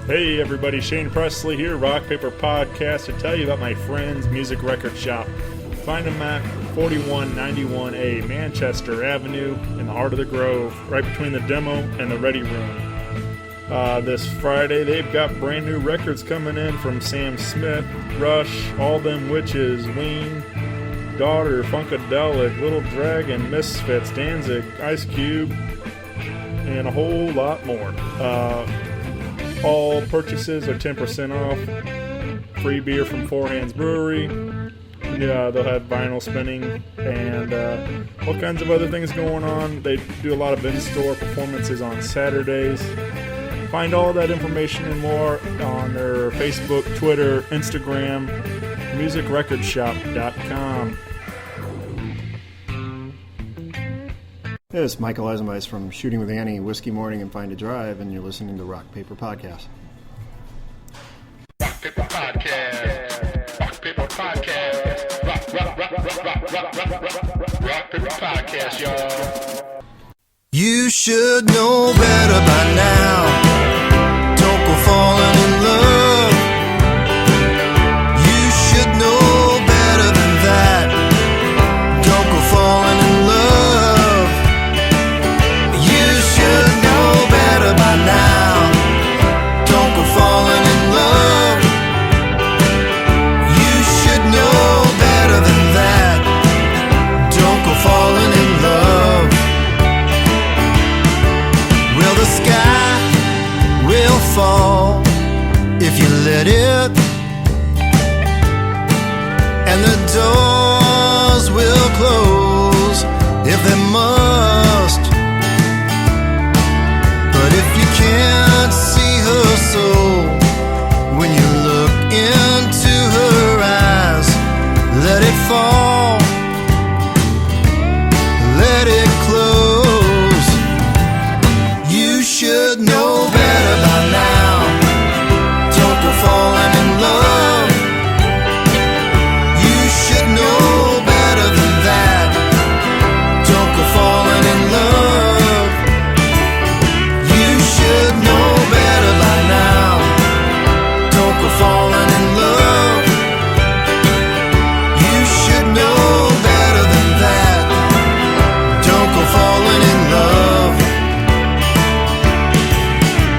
Hey everybody, Shane Presley here, Rock Paper Podcast, to tell you about my friend's music record shop. Find them at 4191A Manchester Avenue in the heart of the Grove, right between the demo and the ready room. This Friday they've got brand new records coming in from Sam Smith, Rush, All Them Witches, Ween, Daughter, Funkadelic, Little Dragon, Misfits, Danzig, Ice Cube, and a whole lot more. All purchases are 10% off. Free beer from Four Hands Brewery. They'll have vinyl spinning and all kinds of other things going on. They do a lot of in-store performances on Saturdays. Find all that information and more on their Facebook, Twitter, Instagram, musicrecordshop.com. This is Michael Eisenbeis from Shooting with Annie, Whiskey Morning and Find a Drive, and you're listening to Rock Paper Podcast. Rock Paper Podcast. Rock Paper Podcast. Rock Paper Podcast, y'all. You should know better by now. Don't go falling in love. You should know better than that. Don't go falling in love. By now, don't go falling in love. You should know better than that. Don't go falling in love. Well, the sky will fall if you let it, and the doors will close if they must. If you can't see her soul when you look into her eyes, let it fall, let it close. You should know better by now. Don't go falling in love. You should know better than that. Don't go falling in love. Falling in love. You should know better than that. Don't go falling in love.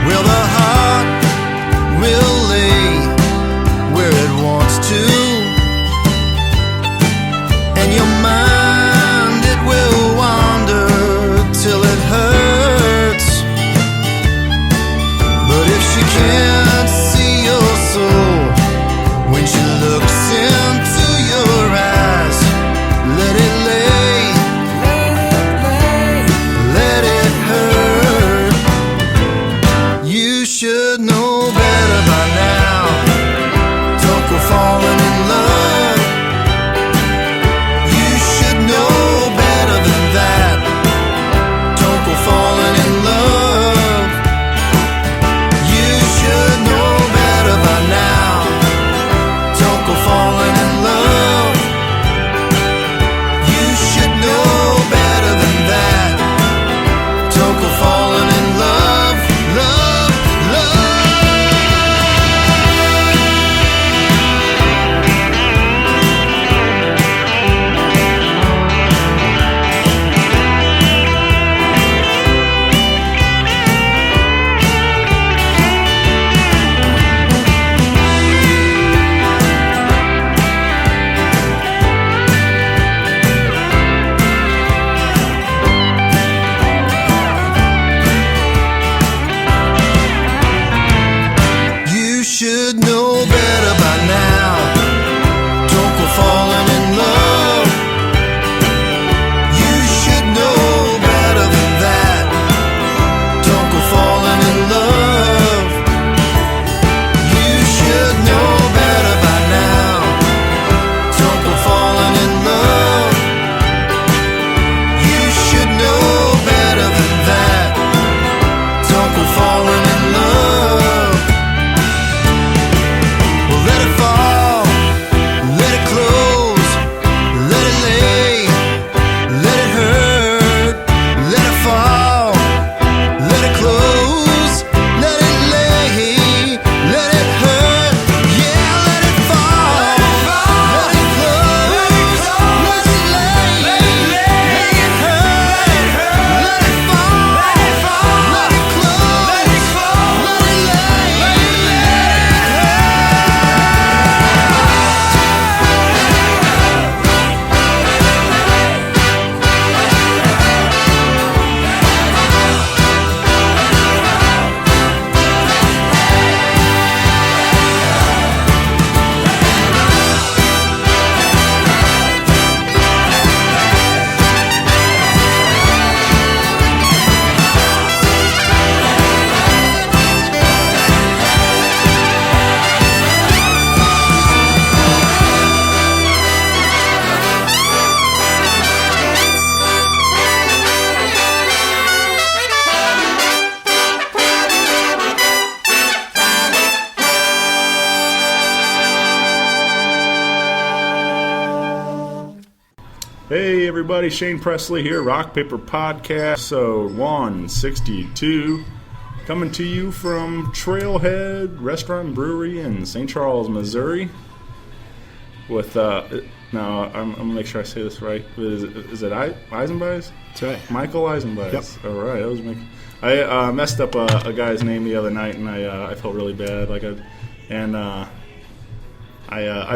Well, the heart will lay where it wants to, and your mind, it will wander till it hurts. But if she can't see your soul when she looks into your eyes, let it lay, let it hurt. You should know better by now. Don't go falling in love. You should know better than that. Don't go falling in love. You should know better by now. Don't go falling in love. You should know better than that. Don't go falling in love, love, love. Hey everybody, Shane Presley here, Rock Paper Podcast, so 162, coming to you from Trailhead Restaurant and Brewery in St. Charles, Missouri. With now I'm gonna make sure I say this right. Is it Eisenbeis? That's right. Michael Eisenbeis. Yep. All right, that was I messed up a guy's name the other night, and I felt really bad. I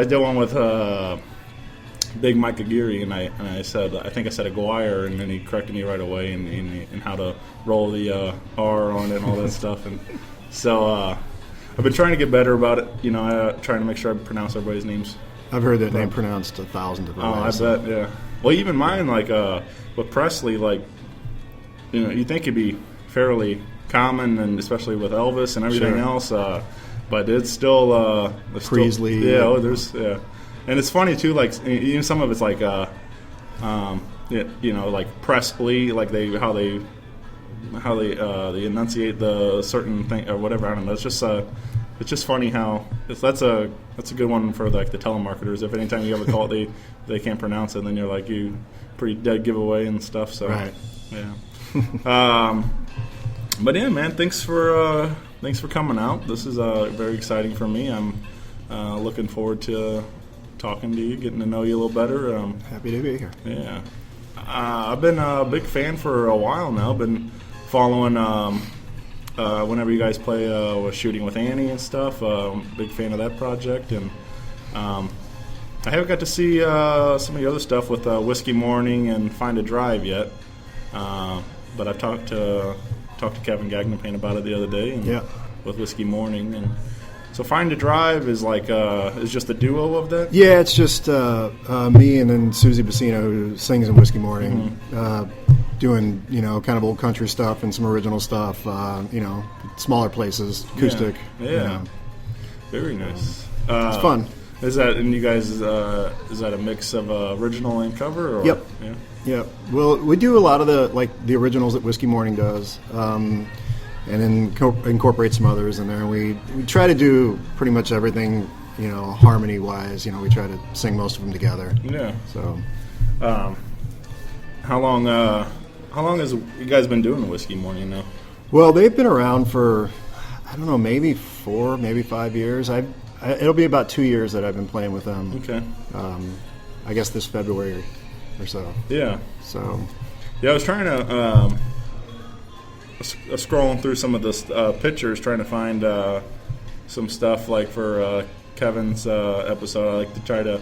did one with Big Mike Aguirre, and I said, I think I said Aguirre, and then he corrected me right away in how to roll the R on it and all that stuff. And so I've been trying to get better about it, trying to make sure I pronounce everybody's names. I've heard that name pronounced 1,000 different ways. I bet, yeah. Well, even mine, with Presley, you think it'd be fairly common, and especially with Elvis and everything else, but it's still Presley. Yeah. And it's funny too, even some of it's like Presley, how they enunciate the certain thing or whatever. I don't know. It's just funny how that's a good one for the telemarketers. If anytime you ever call it, they can't pronounce it, then you're like you pretty dead giveaway and stuff. So right. Yeah. But yeah, man, thanks for coming out. This is very exciting for me. I'm looking forward to talking to you, getting to know you a little better. Happy to be here. Yeah. I've been a big fan for a while now. Been following whenever you guys play with Shooting with Annie and stuff. Big fan of that project. And I haven't got to see some of the other stuff with Whiskey Morning and Find a Drive yet. But I talked to Kevin Gagnapain about it the other day, and with Whiskey Morning, and so Find a Drive is is just a duo of that. Yeah, it's just me and then Susie Bassino, who sings in Whiskey Morning, doing kind of old country stuff and some original stuff. Smaller places, acoustic. Yeah. Very nice. It's fun. Is that, and you guys, is that a mix of original and cover? Or? Yep. Yeah. Yeah, well, we do a lot of the originals that Whiskey Morning does, and then incorporate some others in there. We try to do pretty much everything, harmony wise. We try to sing most of them together. Yeah. So, how long has you guys been doing the Whiskey Morning now? Well, they've been around for, I don't know, maybe 4, maybe 5 years. It'll be about 2 years that I've been playing with them. Okay. I guess this February or so. Yeah. So. Yeah, I was trying to scrolling through some of the pictures, trying to find some stuff for Kevin's episode. I like to try to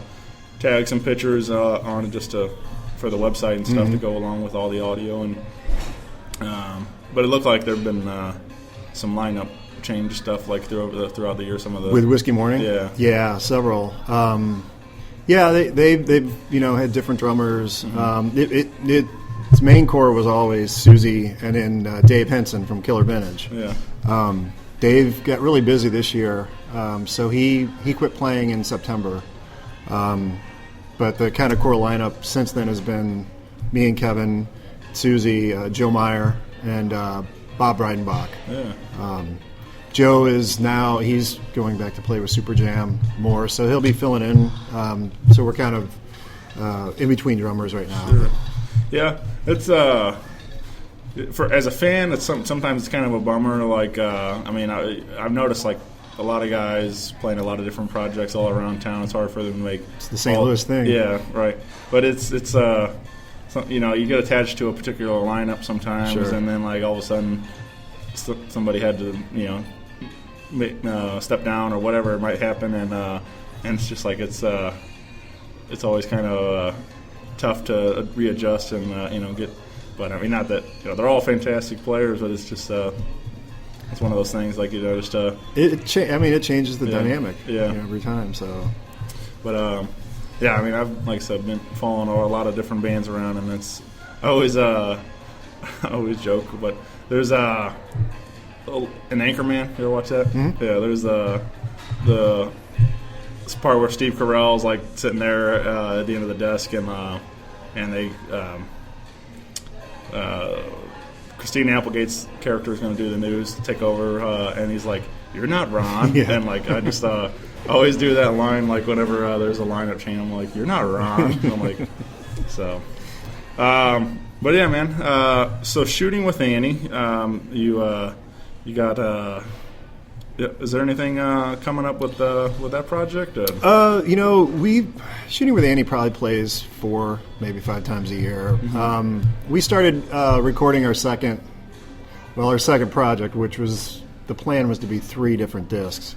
tag some pictures on it just for the website and stuff to go along with all the audio. And but it looked like there've been some lineup change stuff throughout the year. Some of the with Whiskey Morning. Yeah, several. They've had different drummers. Its main core was always Susie and then Dave Henson from Killer Vintage. Yeah. Dave got really busy this year, so he quit playing in September. But the kind of core lineup since then has been me and Kevin, Susie, Joe Meyer, and Bob Breidenbach. Yeah. Joe he's going back to play with Super Jam more, so he'll be filling in. So we're kind of in between drummers right now. Sure. Yeah, it's as a fan, it's sometimes it's kind of a bummer. I've noticed a lot of guys playing a lot of different projects all around town. It's hard for them to make. It's the St. Louis thing. Yeah, right. But it's you get attached to a particular lineup sometimes, and then all of a sudden somebody had to step down or whatever it might happen, and it's just it's always kind of tough to readjust and get. But I mean, not that they're all fantastic players, but it's just it's one of those things just it changes the dynamic every time. So, but I've like I said been following a lot of different bands around, and it's I always joke, but there's an Anchorman. You ever watch that? Mm-hmm. Yeah, there's this part where Steve Carell's sitting there at the end of the desk, and they Christina Applegate's character is going to do the news, take over, and he's like, "You're not Ron," and I just always do that line whenever there's a lineup change. I'm like, "You're not Ron," and I'm like, so. But yeah, man. So shooting with Annie, you got. Is there anything coming up with that project? Shooting with Annie probably plays 4, maybe 5 times a year. We started recording our second project, which was the plan was to be 3 different discs.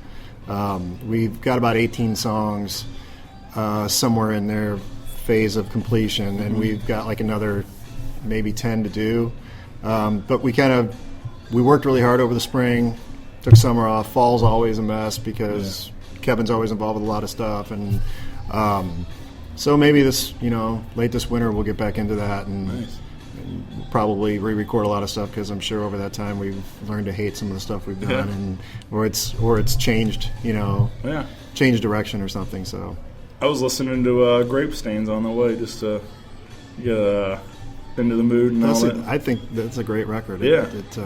We've got about 18 songs somewhere in their phase of completion, and we've got like another maybe 10 to do. But we worked really hard over the spring. Took summer off. Fall's always a mess because Kevin's always involved with a lot of stuff, and so maybe late this winter we'll get back into that and probably re-record a lot of stuff because I'm sure over that time we've learned to hate some of the stuff we've done, or it's changed, changed direction or something. So I was listening to Grape Stains on the way just to get into the mood and all that. I think that's a great record. Yeah, it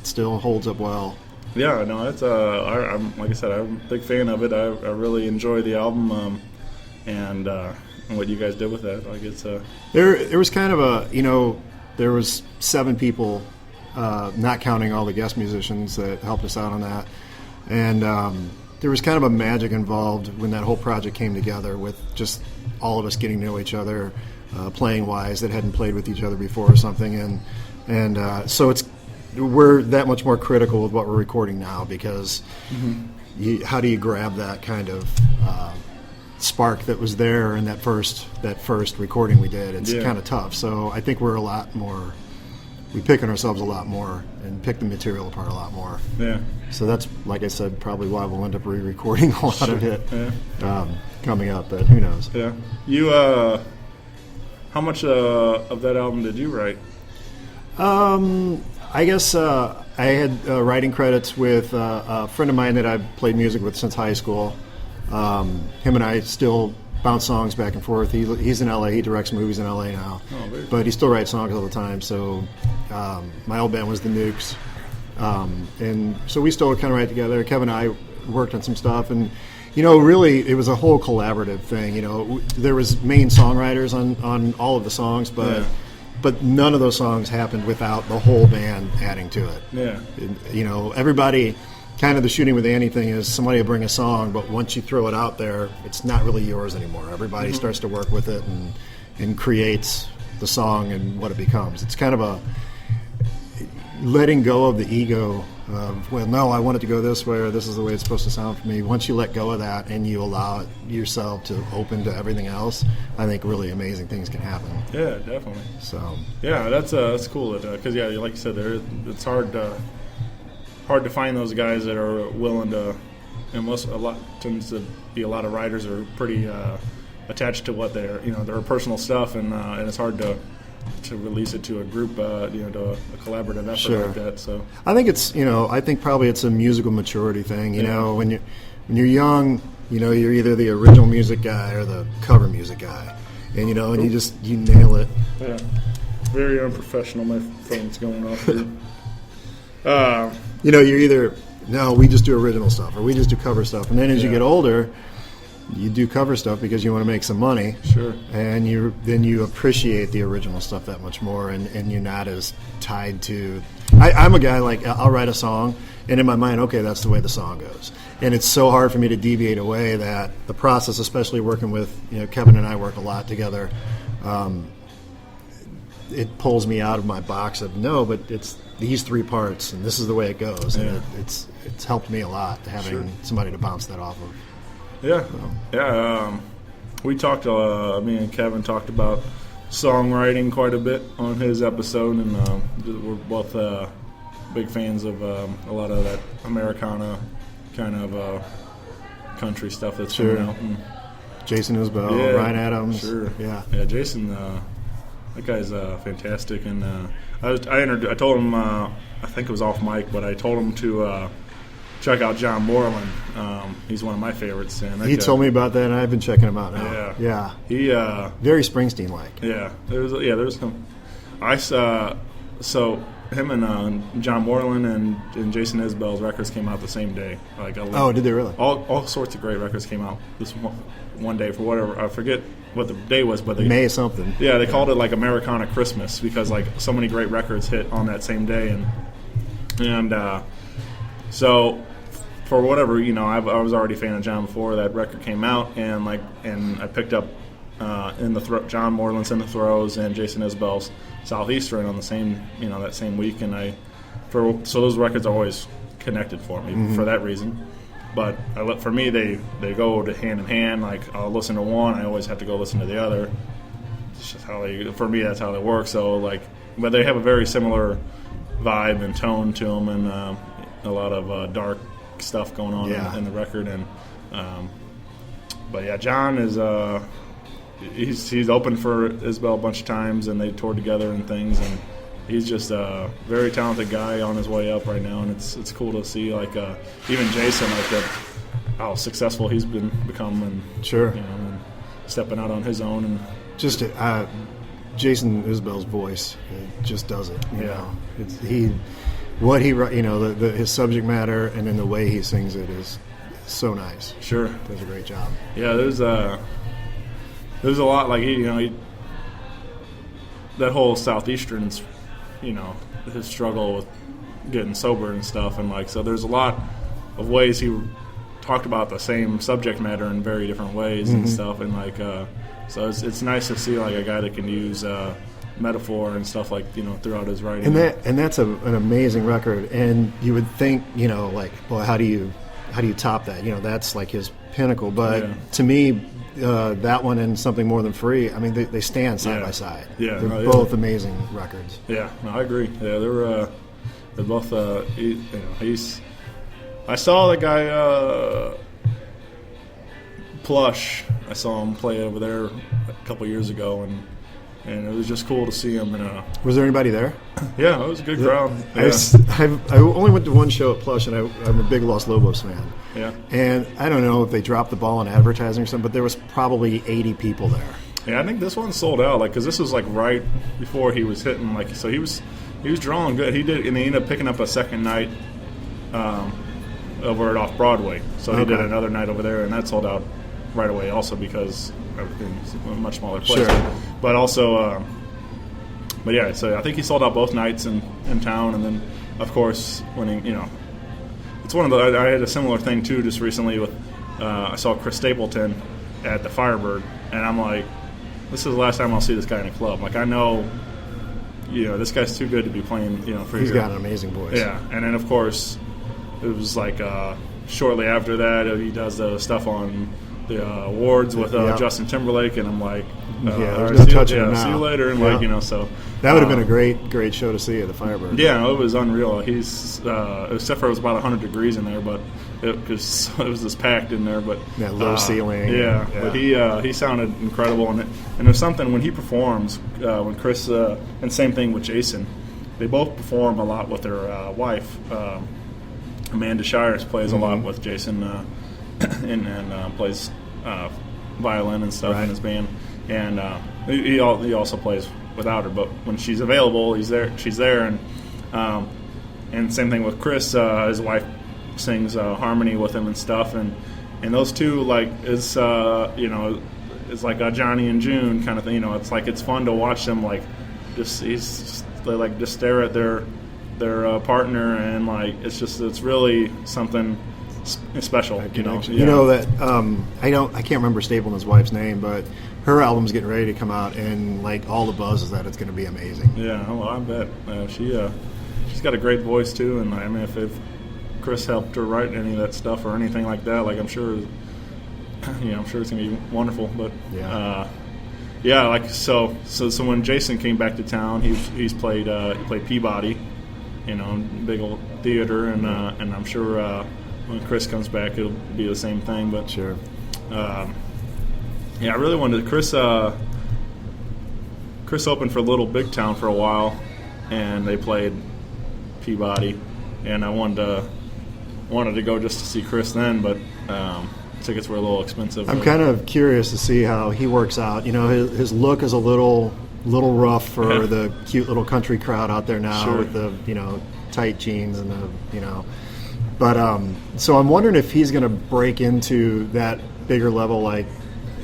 still holds up well. Yeah, no, it's I'm like I said, I'm a big fan of it. I really enjoy the album, and what you guys did with that. Like it's there was kind of there was 7 people, not counting all the guest musicians that helped us out on that, and there was kind of a magic involved when that whole project came together with just all of us getting to know each other, playing wise that hadn't played with each other before or something, and so we're that much more critical with what we're recording now because how do you grab that kind of spark that was there in that first recording we did? It's kind of tough. So I think we're a lot more. We pick on ourselves a lot more and pick the material apart a lot more. Yeah. So that's, like I said, probably why we'll end up re-recording a lot of it coming up. But who knows? Yeah. You how much of that album did you write? I guess I had writing credits with a friend of mine that I've played music with since high school. Him and I still bounce songs back and forth. He's in L.A. He directs movies in L.A. now. But he still writes songs all the time. So my old band was the Nukes. And so we still kind of write together. Kevin and I worked on some stuff. And, really it was a whole collaborative thing. There was main songwriters on all of the songs, but... But none of those songs happened without the whole band adding to it. Yeah. Everybody, kind of the shooting with Annie thing is somebody will bring a song, but once you throw it out there, it's not really yours anymore. Everybody starts to work with it and creates the song and what it becomes. It's kind of a letting go of the ego of, well, no, I want it to go this way, or this is the way it's supposed to sound for me. Once you let go of that and you allow yourself to open to everything else, I think really amazing things can happen. Yeah, definitely. So yeah, that's cool. Because like you said, it's hard to find those guys that are willing to. And tends to be a lot of writers are pretty attached to what their personal stuff, and it's hard to release it to a group, to a collaborative effort like that. So I think I think probably it's a musical maturity thing. When you're young, you're either the original music guy or the cover music guy, and you nail it. Yeah, very unprofessional. My phone's going off here. You're either we just do original stuff or we just do cover stuff, and then as you get older, you do cover stuff because you want to make some money. Sure. And then you appreciate the original stuff that much more, and you're not as tied to. I'm a guy, like, I'll write a song, and in my mind, okay, that's the way the song goes. And it's so hard for me to deviate away that the process, especially working with, Kevin and I work a lot together, it pulls me out of my box of, no, but it's these 3 parts, and this is the way it goes. Yeah. And it's helped me a lot having somebody to bounce that off of. Yeah, we talked. Me and Kevin talked about songwriting quite a bit on his episode, and we're both big fans of a lot of that Americana kind of country stuff that's coming out. And Jason Isbell, Ryan Adams. Sure. Yeah, Jason, that guy's fantastic, and I told him, I think it was off mic, but I told him to check out John Moreland. He's one of my favorites. And he told me about that, and I've been checking him out now. Yeah. He very Springsteen-like. Yeah. There's some. So him and John Moreland and Jason Isbell's records came out the same day. Like Oh, did they really? all sorts of great records came out this one day for whatever, I forget what the day was, but May something. Yeah, they called it like Americana Christmas because like so many great records hit on that same day, and so for whatever, I was already a fan of John before that record came out, and I picked up John Moreland's In the Throes and Jason Isbell's Southeastern on the same that same week, and so those records are always connected for me for that reason. But for me, they go to hand in hand. Like I'll listen to one, I always have to go listen to the other. It's just for me, that's how they work. So but they have a very similar vibe and tone to them, and a lot of dark stuff going on in the record. And but yeah, John is he's opened for Isbell a bunch of times, and they toured together and things, and he's just a very talented guy on his way up right now, and it's cool to see even Jason how successful he's become, and sure, and stepping out on his own, and just Jason Isbell's voice just does it. You know, his subject matter and then the way he sings it is so nice. Sure, does a great job. Yeah, there's a lot that whole Southeastern's, his struggle with getting sober and stuff, and so there's a lot of ways he talked about the same subject matter in very different ways and stuff, and so it's nice to see a guy that can use metaphor and stuff throughout his writing. And that's an amazing record, and you would think well, how do you top that? That's like his pinnacle, but to me, that one and Something More Than Free, I mean, they stand side by side. Yeah, they're both amazing records. Yeah, no, I agree. Yeah, they're both. I saw the guy Plush. I saw him play over there a couple years ago, and it was just cool to see him. Was there anybody there? Yeah, it was a good crowd. Yeah. I only went to one show at Plush, and I'm a big Los Lobos fan. Yeah. And I don't know if they dropped the ball on advertising or something, but there was probably 80 people there. Yeah, I think this one sold out, because this was right before he was hitting, so he was drawing good. He did, and he ended up picking up a second night over at Off Broadway. So he did another night over there, and that sold out right away, also because everything's a much smaller place. Sure. But also, but yeah, so I think he sold out both nights in town, and then of course when he, it's one of the. I had a similar thing too just recently with I saw Chris Stapleton at the Firebird, and I'm like, this is the last time I'll see this guy in a club. I know, this guy's too good to be playing, for He's here. got an amazing voice. Yeah, and then of course it was shortly after that he does the stuff on the awards with Justin Timberlake, and I'm like, there's no touching him now. See you later, and so that would have been a great show to see at the Firebird. Yeah, it was unreal. He's except for it was about 100 degrees in there, but it was just packed in there. But that low ceiling. Yeah, but he sounded incredible, and there's something when he performs, when Chris and same thing with Jason, they both perform a lot with their wife. Amanda Shires plays a lot with Jason, and plays violin and stuff in his band, and he also plays without her. But when she's available, she's there, and same thing with Chris. His wife sings harmony with him and stuff, and those two is it's like a Johnny and June kind of thing. It's fun to watch them they just stare at their partner, and it's really something special. I can't remember Stapleton's wife's name, but her album's getting ready to come out, and all the buzz is that it's going to be amazing. Yeah, well, I bet she's got a great voice too, and I mean, if Chris helped her write any of that stuff or anything like that, I'm sure it's going to be wonderful. But so when Jason came back to town, he played Peabody, big old theater, and I'm sure when Chris comes back, it'll be the same thing. But sure. I really wanted Chris opened for Little Big Town for a while, and they played Peabody, and I wanted to go just to see Chris then, but tickets were a little expensive. I'm kind of curious to see how he works out. His look is a little little rough for the cute little country crowd out there now Sure. with the tight jeans and the But so I'm wondering if he's going to break into that bigger level, like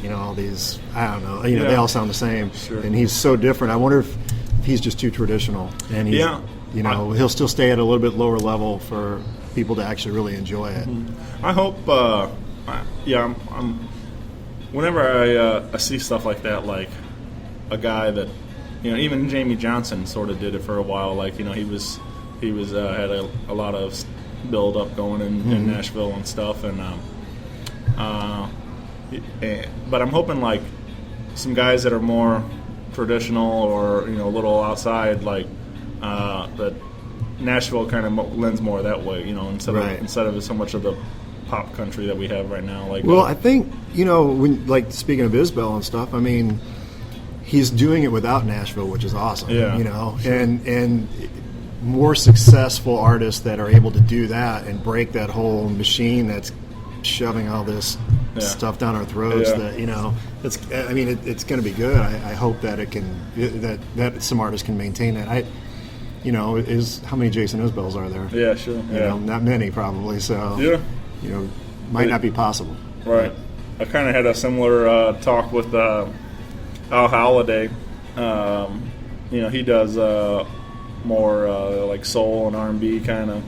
all these, I don't know, they all sound the same, Sure. and he's so different. I wonder if he's just too traditional, and he's, he'll still stay at a little bit lower level for people to actually really enjoy it. I hope. I'm whenever I see stuff like that, like a guy that even Jamie Johnson sort of did it for a while. Like he was had a lot of build up going in Nashville and stuff, but I'm hoping like some guys that are more traditional or a little outside, like that Nashville kind of lends more that way, instead of so much of the pop country that we have right now. Like, well, I think when like speaking of Isbell and stuff, I mean, he's doing it without Nashville, which is awesome. Yeah, sure. and more successful artists that are able to do that and break that whole machine that's shoving all this stuff down our throats. That it's going to be good. I hope that it can that some artists can maintain that. Is how many Jason Isbells are there? Yeah, sure. Not many probably. So might not be possible. Right. I kind of had a similar talk with Al Halladay. He does more like soul and R&B kind of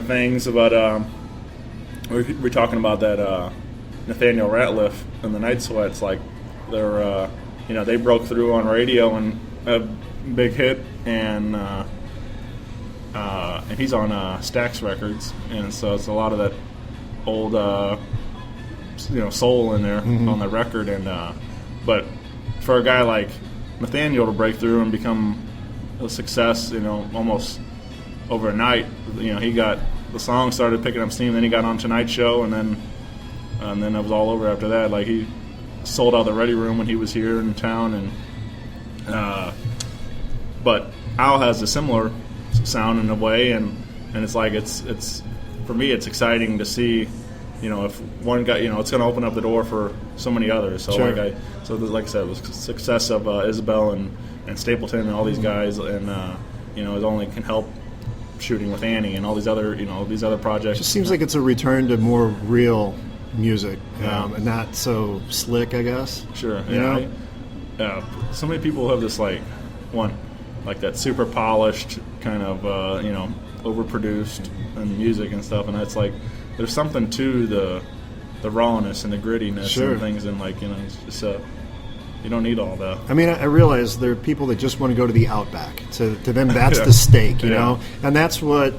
things. But we're talking about that Nathaniel Ratliff and the Night Sweats. Like they're they broke through on radio and a big hit, and he's on Stax Records, and so it's a lot of that old soul in there on the record. And but for a guy like Nathaniel to break through and become a success, almost overnight, he got the song started picking up steam. Then he got on Tonight Show, and then it was all over after that. Like he sold out the Ready Room when he was here in town, and but Al has a similar sound in a way, and it's like it's for me it's exciting to see, if one guy, it's going to open up the door for so many others. So sure. Like I said, the success of Isabel and Stapleton and all these guys, and it only can help shooting with Annie and all these other projects. It just seems like it's a return to more real music, and not so slick, I guess. Sure. So many people have this like that super polished kind of overproduced and music and stuff, and that's like there's something to the rawness and the grittiness sure. and things, and it's just you don't need all that. I mean, I realize there are people that just want to go to the Outback. To them, that's the steak, you know? And that's what,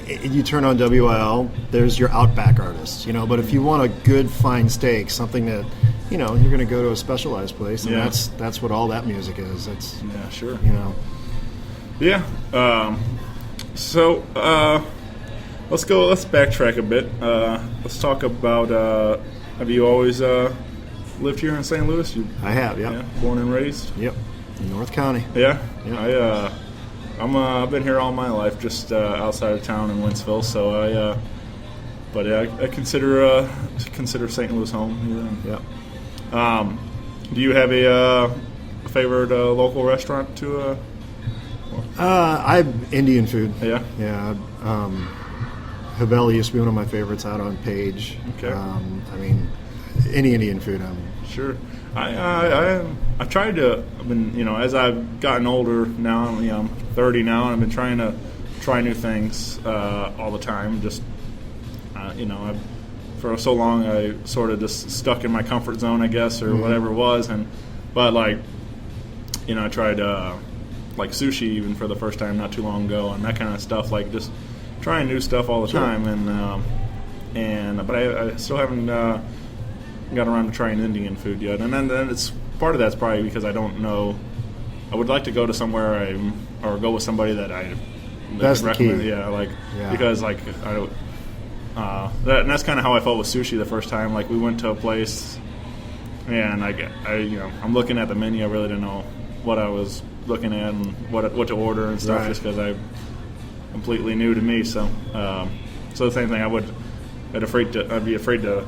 you turn on WIL, there's your Outback artists, But if you want a good, fine steak, something that, you're going to go to a specialized place, and that's what all that music is. It's, sure. Yeah. So, let's backtrack a bit. Let's talk about, have you always lived here in St. Louis? I have, yeah. Born and raised? Yep. In North County. Yeah. I've been here all my life, just outside of town in Wentzville. So I consider St. Louis home here. Yeah. Do you have a favorite local restaurant to? I Indian food. Yeah. Yeah. Haveli used to be one of my favorites out on Page. Okay. Any Indian food. Sure. I've tried to. I've been, as I've gotten older now. I'm 30 now, and I've been trying to try new things all the time. Just, for so long I sort of just stuck in my comfort zone, I guess, or whatever it was. But I tried like sushi even for the first time not too long ago, and that kind of stuff. Like just trying new stuff all the time, but I still haven't got around to trying Indian food yet. And then it's part of that's probably because I don't know. I would like to go to somewhere or go with somebody that that's the recommend. Key. Because I don't. And that's kind of how I felt with sushi the first time. Like we went to a place, and I'm looking at the menu. I really didn't know what I was looking at and what to order and stuff, just because I'm completely new to me. So the same thing. I'd be afraid to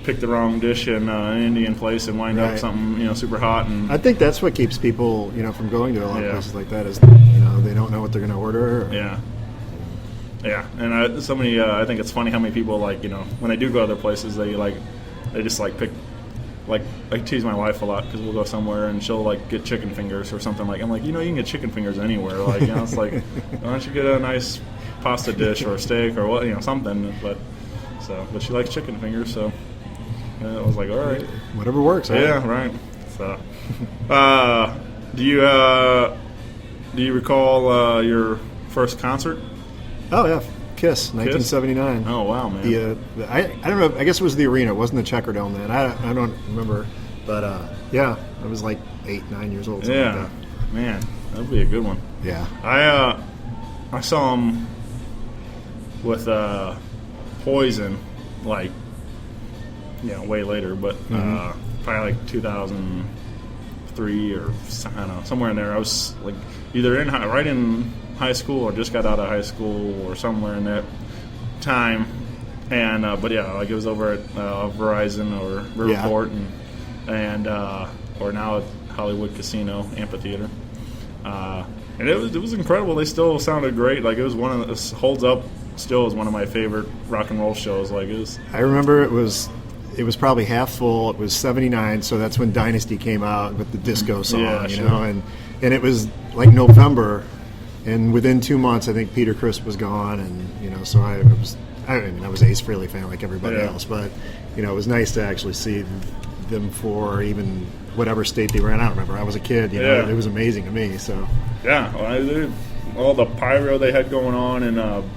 pick the wrong dish in an Indian place and wind up Right. something super hot. And I think that's what keeps people from going to a lot of Yeah. places like that is they don't know what they're going to order. yeah. Yeah, and I think it's funny how many people when they do go other places they just pick I tease my wife a lot because we'll go somewhere and she'll get chicken fingers or something I'm like you can get chicken fingers anywhere it's like why don't you get a nice pasta dish or a steak or what something but she likes chicken fingers so I was like all right Whatever works. Right? yeah right so do you recall your first concert? Oh yeah, Kiss, 1979. Oh wow, man. I don't know. I guess it was the arena. It wasn't the Checker Dome then. I don't remember, but yeah, I was like 8, 9 years old. Something Yeah, like that. man, that'd be a good one. Yeah. I saw him with Poison, way later, but probably 2003 or I don't know, somewhere in there. I was either right in high school or just got out of high school or somewhere in that time. And but yeah, it was over at Verizon or Riverport and or now at Hollywood Casino Amphitheater. And it was incredible. They still sounded great. It was one of this holds up still is one of my favorite rock and roll shows. It was. I remember it was probably half full. It was 79, so that's when Dynasty came out with the disco song, and it was November, and within 2 months I think Peter Criss was gone, and so I was Ace Frehley fan like everybody else, but it was nice to actually see them for even whatever state they were in. I don't remember. I was a kid, it was amazing to me. So all the pyro they had going on, and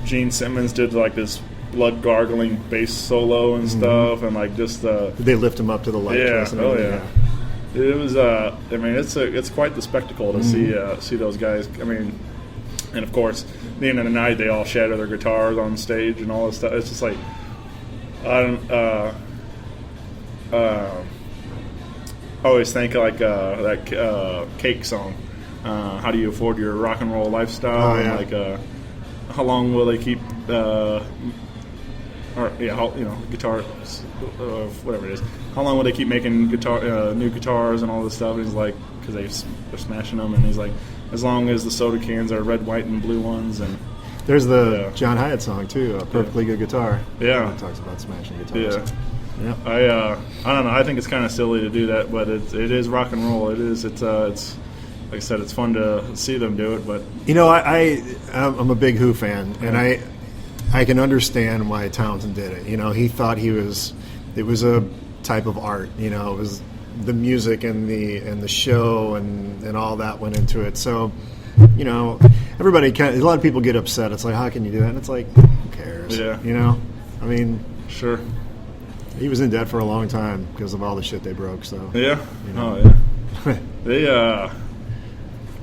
Gene Simmons did this blood gargling bass solo and stuff, and just they lift him up to the light. It was it's quite the spectacle to see those guys. And of course at the end of the night they all shatter their guitars on stage and all this stuff. It's just I always think that Cake song, how do you afford your rock and roll lifestyle? And how long will they keep guitars, whatever it is. How long will they keep making new guitars and all this stuff? And he's like, because they're smashing them, and he's like, as long as the soda cans are red, white, and blue ones. And there's the John Hyatt song too, "A Perfectly Good Guitar." Yeah, it talks about smashing guitars. Yeah. I don't know. I think it's kind of silly to do that, but it is rock and roll. It is. It's like I said, it's fun to see them do it. But I'm a big Who fan, and I can understand why Townsend did it. He thought it was a type of art. It was the music and the show and all that went into it. So, everybody a lot of people get upset. It's like, how can you do that? And it's like, who cares? Yeah. Sure. He was in debt for a long time because of all the shit they broke. So yeah. Oh yeah.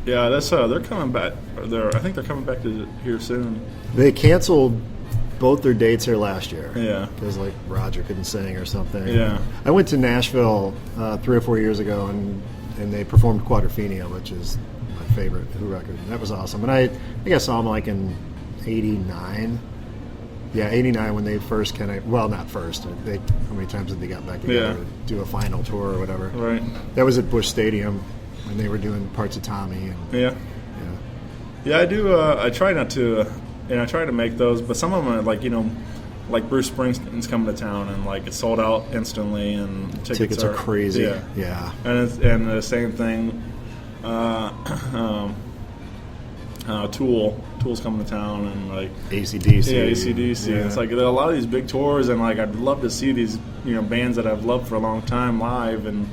They're coming back. I think they're coming back to here soon. They canceled both their dates here last year. Yeah. Because Roger couldn't sing or something. Yeah. I went to Nashville 3 or 4 years ago and they performed Quadrophenia, which is my favorite Who record. And that was awesome. And I think I saw them in '89. Yeah, '89 when they first not first. How many times did they got back together to do a final tour or whatever? Right. That was at Busch Stadium when they were doing parts of Tommy. And, Yeah, I do. I try not to, and I try to make those, but some of them are like Bruce Springsteen's coming to town, and it's sold out instantly, and tickets are crazy. Yeah. And the same thing. Tool's coming to town, and AC/DC. Yeah, AC/DC. Yeah. It's there are a lot of these big tours, and I'd love to see these bands that I've loved for a long time live, and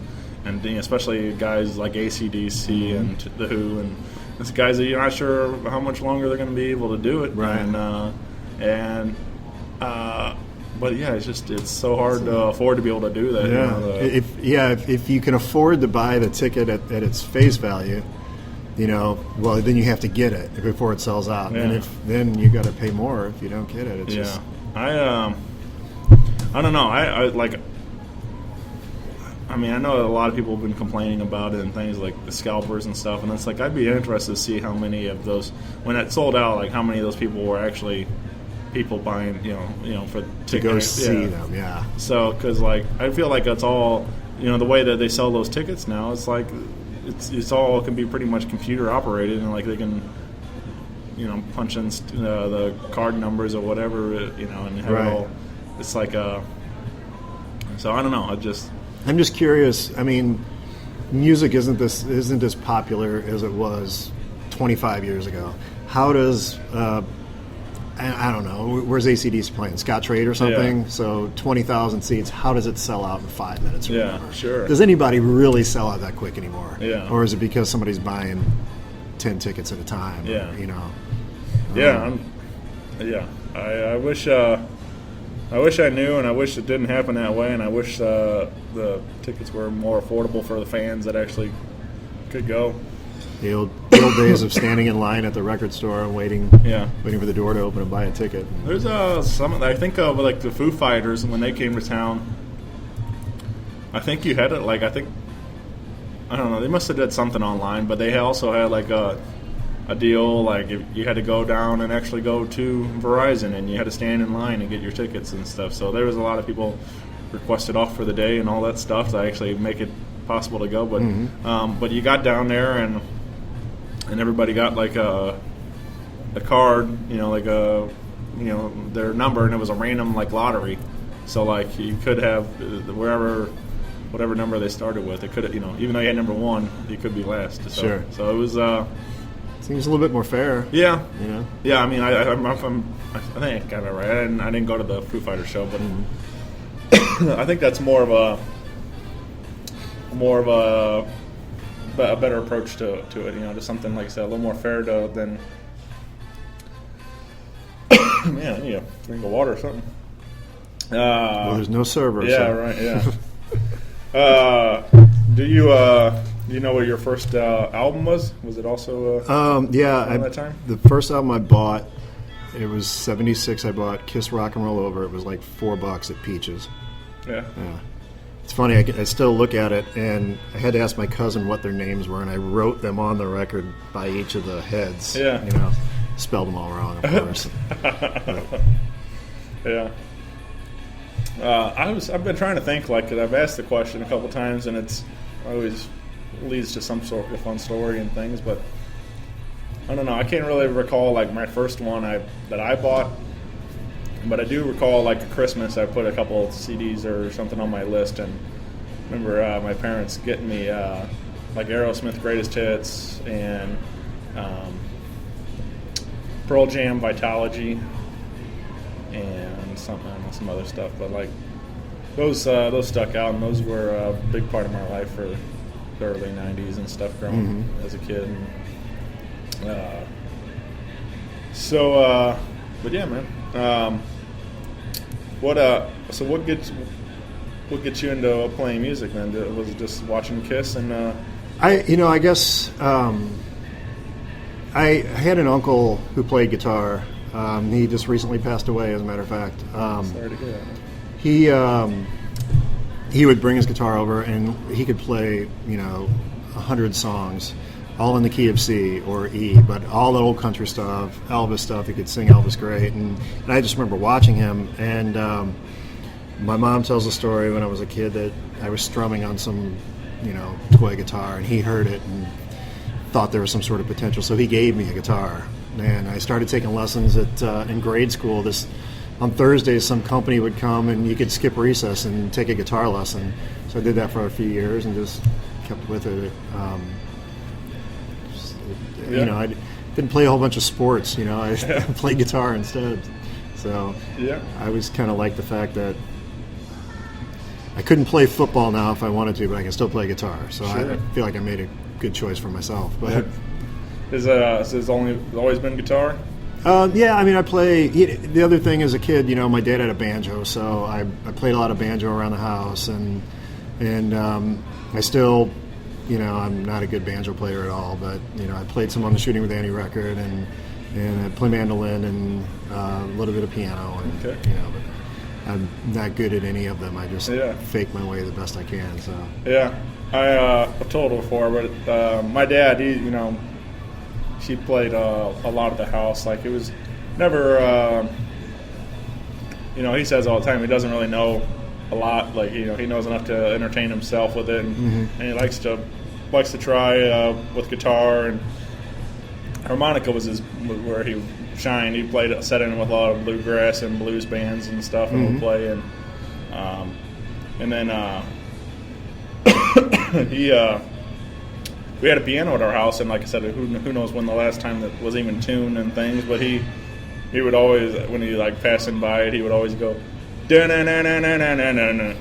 especially guys like AC/DC and the Who, and it's guys that you're not sure how much longer they're going to be able to do it. Right. But yeah, it's so hard to afford to be able to do that. Yeah. If you can afford to buy the ticket at its face value, well, then you have to get it before it sells out. Yeah. And then you got to pay more if you don't get it. It's just I don't know. I know a lot of people have been complaining about it and things like the scalpers and stuff, and it's I'd be interested to see how many of those, when it sold out, how many of those people were actually people buying, for to go tickets. see them. Yeah. So, because like I feel like it's all, the way that they sell those tickets now, it's like it's all can be pretty much computer operated, and like they can, punch in the card numbers or whatever, and have Right. it all. It's like so I don't know. I'm just curious. I mean, music isn't as popular as it was 25 years ago. How does I don't know. Where's AC/DC playing? Scottrade or something? Yeah. So 20,000 seats. How does it sell out in 5 minutes? Or Yeah, whatever? sure. Does anybody really sell out that quick anymore? Yeah. Or is it because somebody's buying 10 tickets at a time? Yeah. Or, I wish I knew, and I wish it didn't happen that way, and I wish the tickets were more affordable for the fans that actually could go. The old days of standing in line at the record store and waiting for the door to open and buy a ticket. There's some I think of like the Foo Fighters when they came to town. I think you had it like I don't know. They must have did something online, but they also had like a deal like if you had to go down and actually go to Verizon, and you had to stand in line and get your tickets and stuff. So there was a lot of people requested off for the day and all that stuff to actually make it possible to go. But but you got down there and everybody got like a card, their number, and it was a random like lottery. So like you could have whatever number they started with. It could have, even though you had number 1, you could be last. So, Sure. So it was. Seems a little bit more fair. Yeah. Yeah. Yeah. I mean, I think I got it right. I didn't go to the Foo Fighters show, but I think that's more of a better approach to it. Just something like I said, a little more fair than. Man, I need a drink of water or something. Well, there's no server. Yeah. So. Right. Yeah. Do you know what your first album was? Was it also around that time? The first album I bought, it was 76. I bought Kiss Rock and Roll Over. It was like $4 at Peaches. Yeah. It's funny, I still look at it, and I had to ask my cousin what their names were, and I wrote them on the record by each of the heads. Yeah. Spelled them all wrong, of course. Yeah. I've been trying to think, like, 'cause I've asked the question a couple times, and it's always leads to some sort of fun story and things, but I don't know. I can't really recall like my first one that I bought, but I do recall like at Christmas I put a couple of CDs or something on my list, and remember my parents getting me like Aerosmith Greatest Hits and Pearl Jam Vitalogy and some other stuff, but like those stuck out, and those were a big part of my life for the early '90s and stuff growing as a kid. And, but yeah, man. What gets you into playing music then? Was it just watching Kiss and? I guess I had an uncle who played guitar. He just recently passed away, as a matter of fact. Sorry to hear that. He would bring his guitar over, and he could play 100 songs, all in the key of C or E, but all the old country stuff, Elvis stuff. He could sing Elvis great, and I just remember watching him. And my mom tells a story when I was a kid that I was strumming on some toy guitar, and he heard it and thought there was some sort of potential, so he gave me a guitar. And I started taking lessons in grade school. On Thursdays, some company would come and you could skip recess and take a guitar lesson. So I did that for a few years and just kept with it. I didn't play a whole bunch of sports. I played guitar instead. So I always kind of liked the fact that I couldn't play football now if I wanted to, but I can still play guitar. So Sure. I feel like I made a good choice for myself. But Has always been guitar? I play. The other thing as a kid, my dad had a banjo, so I played a lot of banjo around the house, and I still, I'm not a good banjo player at all, but I played some on the Shooting with Annie record, and I play mandolin and a little bit of piano, and Okay. but I'm not good at any of them. I just fake my way the best I can. So I've told before, but my dad, she played a lot at the house. Like it was never he says all the time he doesn't really know a lot. Like, he knows enough to entertain himself with it, and he likes to try with guitar, and harmonica was where he shined. He set in with a lot of bluegrass and blues bands and stuff, and would play, and then we had a piano at our house, and like I said, who knows when the last time that was even tuned and things, but he would always, when he like passing by it, he would always go da-na-na-na-na-na-na-na,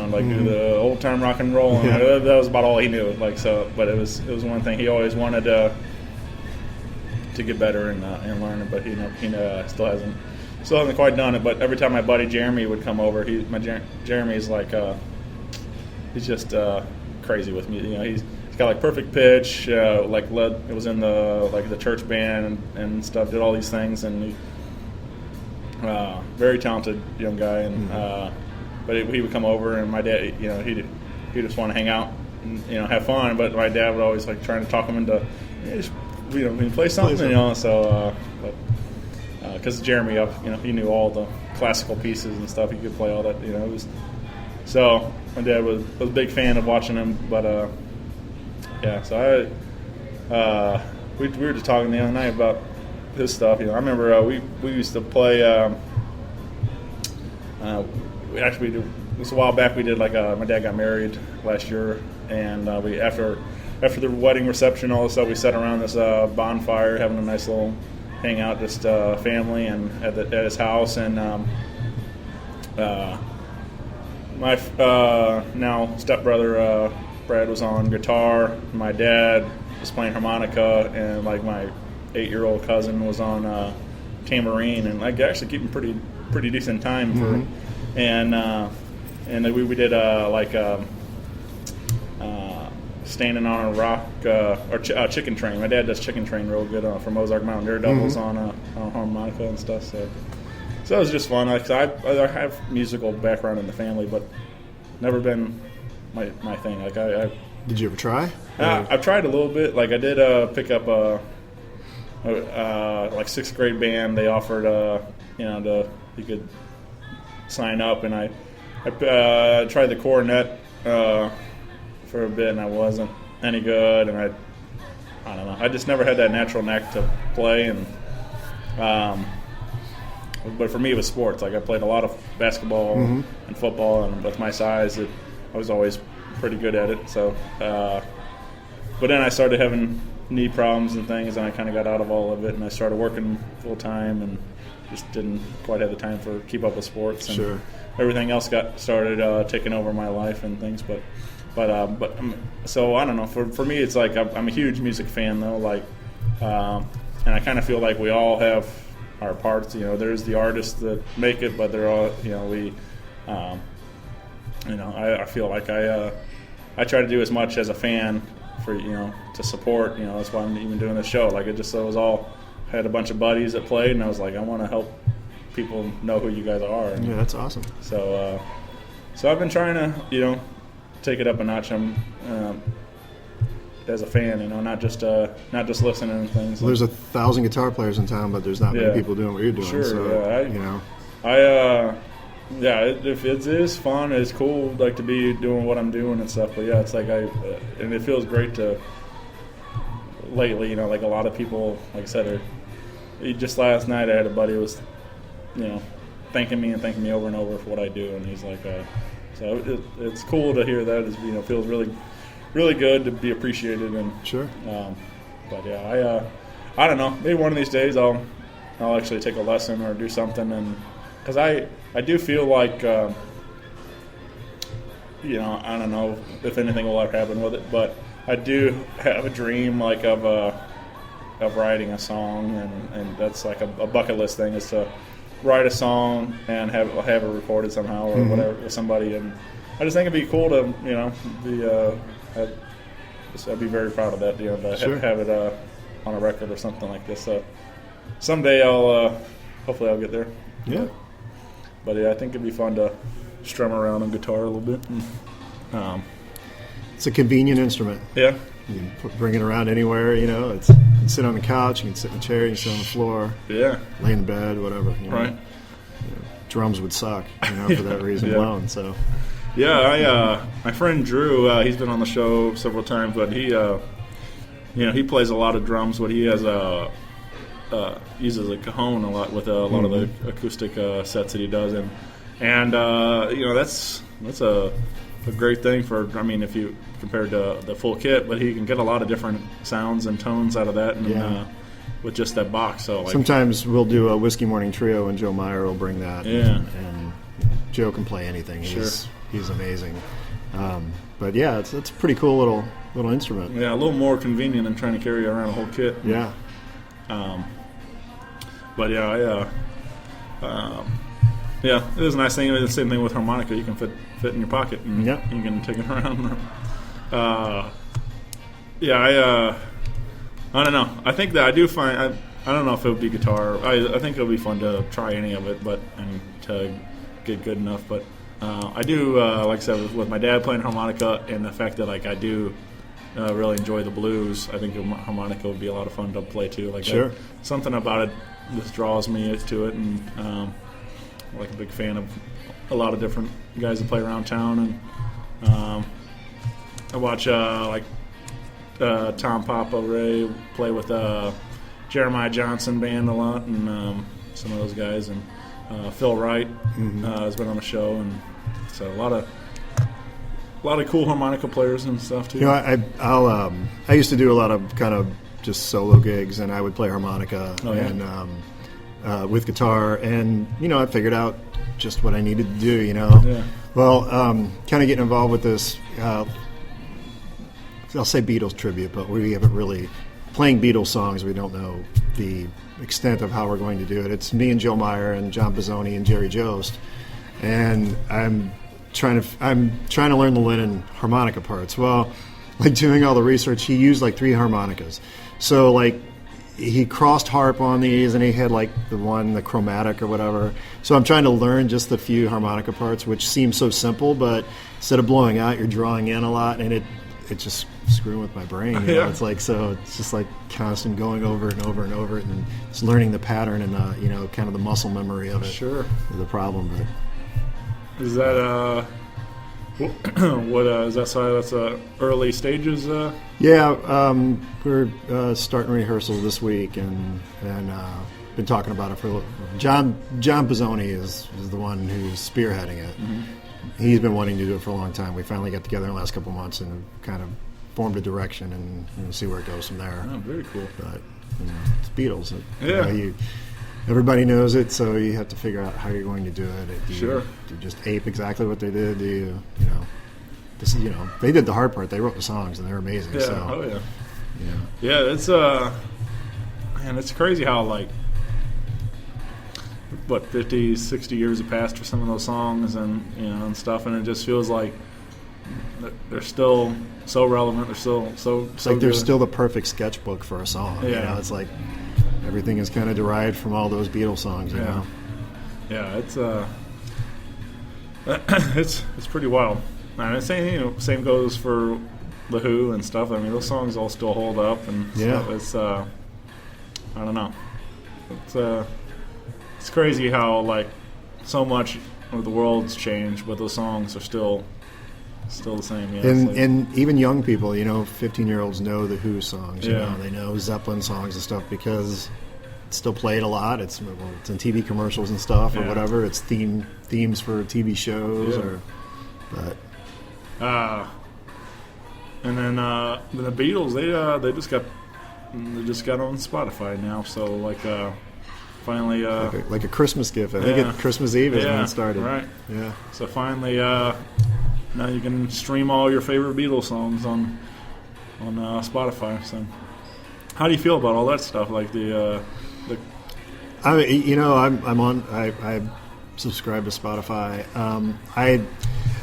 like do the old time rock and roll, and that was about all he knew. Like, so, but it was one thing he always wanted to get better and learn it, but he still hasn't quite done it. But every time my buddy Jeremy would come over, Jeremy's like he's just crazy with me. He's got like perfect pitch, it was in the church band and stuff, did all these things, and he, very talented young guy, and but he would come over, and my dad, he'd just want to hang out and have fun, but my dad would always like trying to talk him into play something, so because Jeremy, he knew all the classical pieces and stuff, he could play all that, so my dad was a big fan of watching him, but so we were just talking the other night about his stuff. I remember we used to play. It was a while back. We did like my dad got married last year, and we after the wedding reception, all this stuff, we sat around this bonfire, having a nice little hangout, just family, and at his house, and my now stepbrother Brad was on guitar. My dad was playing harmonica, and like my 8-year-old cousin was on tambourine, and like actually keeping pretty decent time for. And then we did standing on a rock or chicken train. My dad does chicken train real good from Ozark Mountain Daredevils on harmonica and stuff. So it was just fun. I have musical background in the family, but never been my thing. Like Did you ever try? I've tried a little bit. Like I did pick up a like 6th grade band. They offered you could sign up, and I tried the cornet for a bit, and I wasn't any good, and I don't know. I just never had that natural knack to play, and but for me it was sports. Like I played a lot of basketball and football, and with my size, I was always pretty good at it. So, but then I started having knee problems and things, and I kind of got out of all of it, and I started working full time, and just didn't quite have the time for keep up with sports. And everything else got started taking over my life and things. But so I don't know. For me, it's like I'm a huge music fan though. Like, and I kind of feel like we all have our parts. There's the artists that make it, but they're all I feel like I try to do as much as a fan for to support. That's why I'm even doing this show. Like it was all. I had a bunch of buddies that played, and I was like, I want to help people know who you guys are. And that's awesome. So I've been trying to take it up a notch. I'm as a fan, not just listening and things. Well, there's 1,000 guitar players in town, but there's not many people doing what you're doing. Sure. So, it is fun. It's cool, like to be doing what I'm doing and stuff. But it's like and it feels great to. Lately, like a lot of people, like I said, just last night I had a buddy who was, thanking me over and over for what I do, and he's like, so it's cool to hear that. It feels really, really good to be appreciated, and sure. But yeah, I don't know. Maybe one of these days I'll actually take a lesson or do something, and because I do feel like, I don't know if anything will ever happen with it, but. I do have a dream like of writing a song, and that's like a bucket list thing is to write a song and have it recorded somehow or whatever with somebody, and I just think it'd be cool to I'd be very proud of that, to have it on a record or something like this. So someday hopefully I'll get there. Yeah. But yeah, I think it'd be fun to strum around on guitar a little bit. And, it's a convenient instrument. Yeah. You can bring it around anywhere, you can sit on the couch, you can sit in a chair, you can sit on the floor. Yeah. Lay in bed, whatever. Right. drums would suck, for that reason alone. So. Yeah, my friend Drew, he's been on the show several times, but he, he plays a lot of drums, but he has uses a cajon a lot with a lot of the acoustic sets that he does, and that's a great thing for, if you compared to the full kit, but he can get a lot of different sounds and tones out of that, and with just that box. So sometimes we'll do a Whiskey Morning Trio, and Joe Meyer will bring that. Yeah, and Joe can play anything. Sure. He's amazing. But yeah, it's a pretty cool little instrument. Yeah, a little more convenient than trying to carry around a whole kit. Yeah. But yeah, it is a nice thing. The same thing with harmonica. You can fit in your pocket, and you can take it around. I don't know. I think that I do find I don't know if it would be guitar. I think it would be fun to try any of it, and to get good enough. But I do, like I said, with my dad playing harmonica, and the fact that I do really enjoy the blues. I think harmonica would be a lot of fun to play too. Sure. Something about it just draws me to it, and I'm a big fan of a lot of different guys that play around town, and I watch Tom Papa Ray play with Jeremiah Johnson band a lot, and some of those guys, and Phil Wright has been on the show, and so a lot of cool harmonica players and stuff too. I used to do a lot of kind of just solo gigs, and I would play harmonica and with guitar, and I figured out just what I needed to do. Yeah. Well, kind of getting involved with this. I'll say Beatles tribute, but we haven't really playing Beatles songs. We don't know the extent of how we're going to do it. It's me and Joe Meyer and John Bizzoni and Jerry Jost, and I'm trying to learn the Lennon harmonica parts. Well, doing all the research, he used 3 harmonicas. So he crossed harp on these, and he had the chromatic or whatever. So I'm trying to learn just the few harmonica parts, which seems so simple, but instead of blowing out, you're drawing in a lot, and it's just screwing with my brain. It's it's just constant going over and over and over it, and just learning the pattern and kind of the muscle memory of it. Sure. Is the problem, but. Is that what is that? So that's early stages. Yeah, we're starting rehearsal this week, and been talking about it for a little. John Bizzoni is the one who's spearheading it. Mm-hmm. He's been wanting to do it for a long time. We finally got together in the last couple of months and kind of formed a direction, and we'll see where it goes from there. Oh, very cool. But it's Beatles. Everybody knows it, so you have to figure out how you're going to do it. Do you just ape exactly what they did? Do you they did the hard part. They wrote the songs, and they're amazing. Yeah. So, Oh yeah. Yeah. Yeah. It's man, it's crazy how 50, 60 years have passed for some of those songs, and and stuff, and it just feels like they're still so relevant. They're still so. It's like they're still the perfect sketchbook for a song. Yeah. It's like. Everything is kind of derived from all those Beatles songs, know. Yeah, it's pretty wild. And same goes for the Who and stuff. I mean, those songs all still hold up, and stuff. It's I don't know. It's crazy how so much of the world's changed, but those songs are still the same. Yeah, and even young people, 15-year-olds know the Who songs. They know Zeppelin songs and stuff because it's still played a lot. It's in TV commercials and stuff or whatever. It's themes for TV shows and then the Beatles they just got on Spotify now. So finally like a Christmas gift. I think at Christmas Eve is when it started. Right. Yeah. So finally. Now you can stream all your favorite Beatles songs on Spotify. So, how do you feel about all that stuff? I subscribe to Spotify.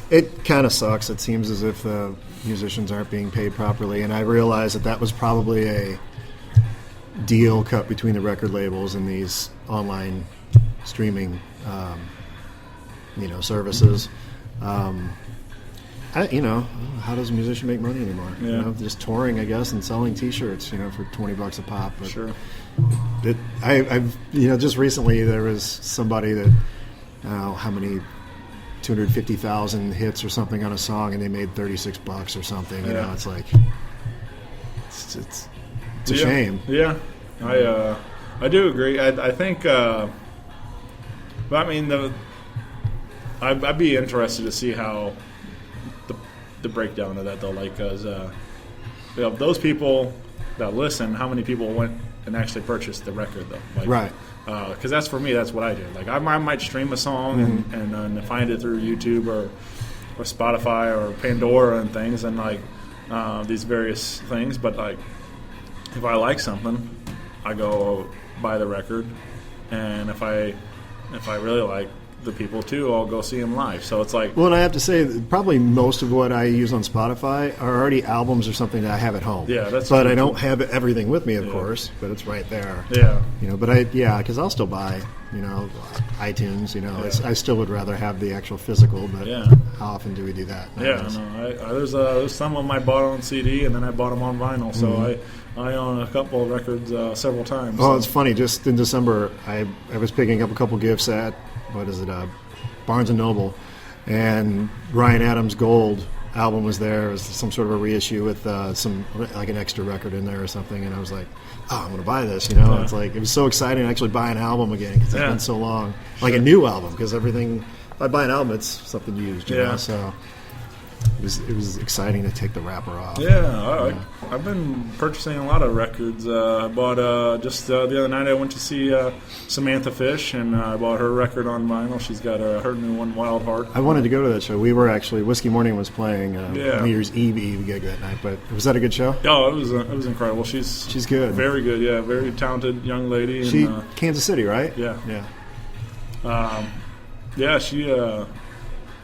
It kind of sucks. It seems as if the musicians aren't being paid properly, and I realize that was probably a deal cut between the record labels and these online streaming, services. How does a musician make money anymore? Yeah. Just touring, I guess, and selling T-shirts, for $20 a pop. But sure. I've just recently there was somebody that how many 250,000 hits or something on a song, and they made $36 or something. You know, it's like it's a shame. Yeah, I do agree. I think, but I mean, I'd be interested to see how the breakdown of that though, like, because those people that listen, how many people went and actually purchased the record though? Like, Right. Because that's for me. That's what I do. Like I might stream a song and find it through YouTube or Spotify or Pandora and things, and like these various things. But like, if I like something, I go buy the record, and if I really like the people too, I'll go see them live. So it's like, well, and I have to say, probably most of what I use on Spotify are already albums or something that I have at home. Yeah, that's but true, I don't too. have everything with me, of course. But it's right there. Yeah. You know, but because I'll still buy, you know, iTunes. You know, I still would rather have the actual physical. But how often do we do that? Yeah, no, there's some of them I bought on CD, and then I bought them on vinyl. So I own a couple of records several times. Oh, it's funny. Just in December, I was picking up a couple gifts at, Barnes & Noble, and Bryan Adams' Gold album was there. It was some sort of a reissue with some, like, an extra record in there or something, and I was like, oh, I'm going to buy this, you know? Yeah. It's like, it was so exciting to actually buy an album again, because it's been so long. Like a new album, because everything, if I buy an album, it's something used, you know? So it was exciting to take the wrapper off. I've been purchasing a lot of records. I bought just the other night I went to see Samantha Fish, and I bought her record on vinyl. She's got her new one, Wild Heart. I wanted to go to that show. We were actually, Whiskey Morning was playing New Year's Eve gig that night, but was that a good show? Oh, it was incredible. She's good. Very good, yeah. Very talented young lady. She and, Kansas City, right? Yeah. She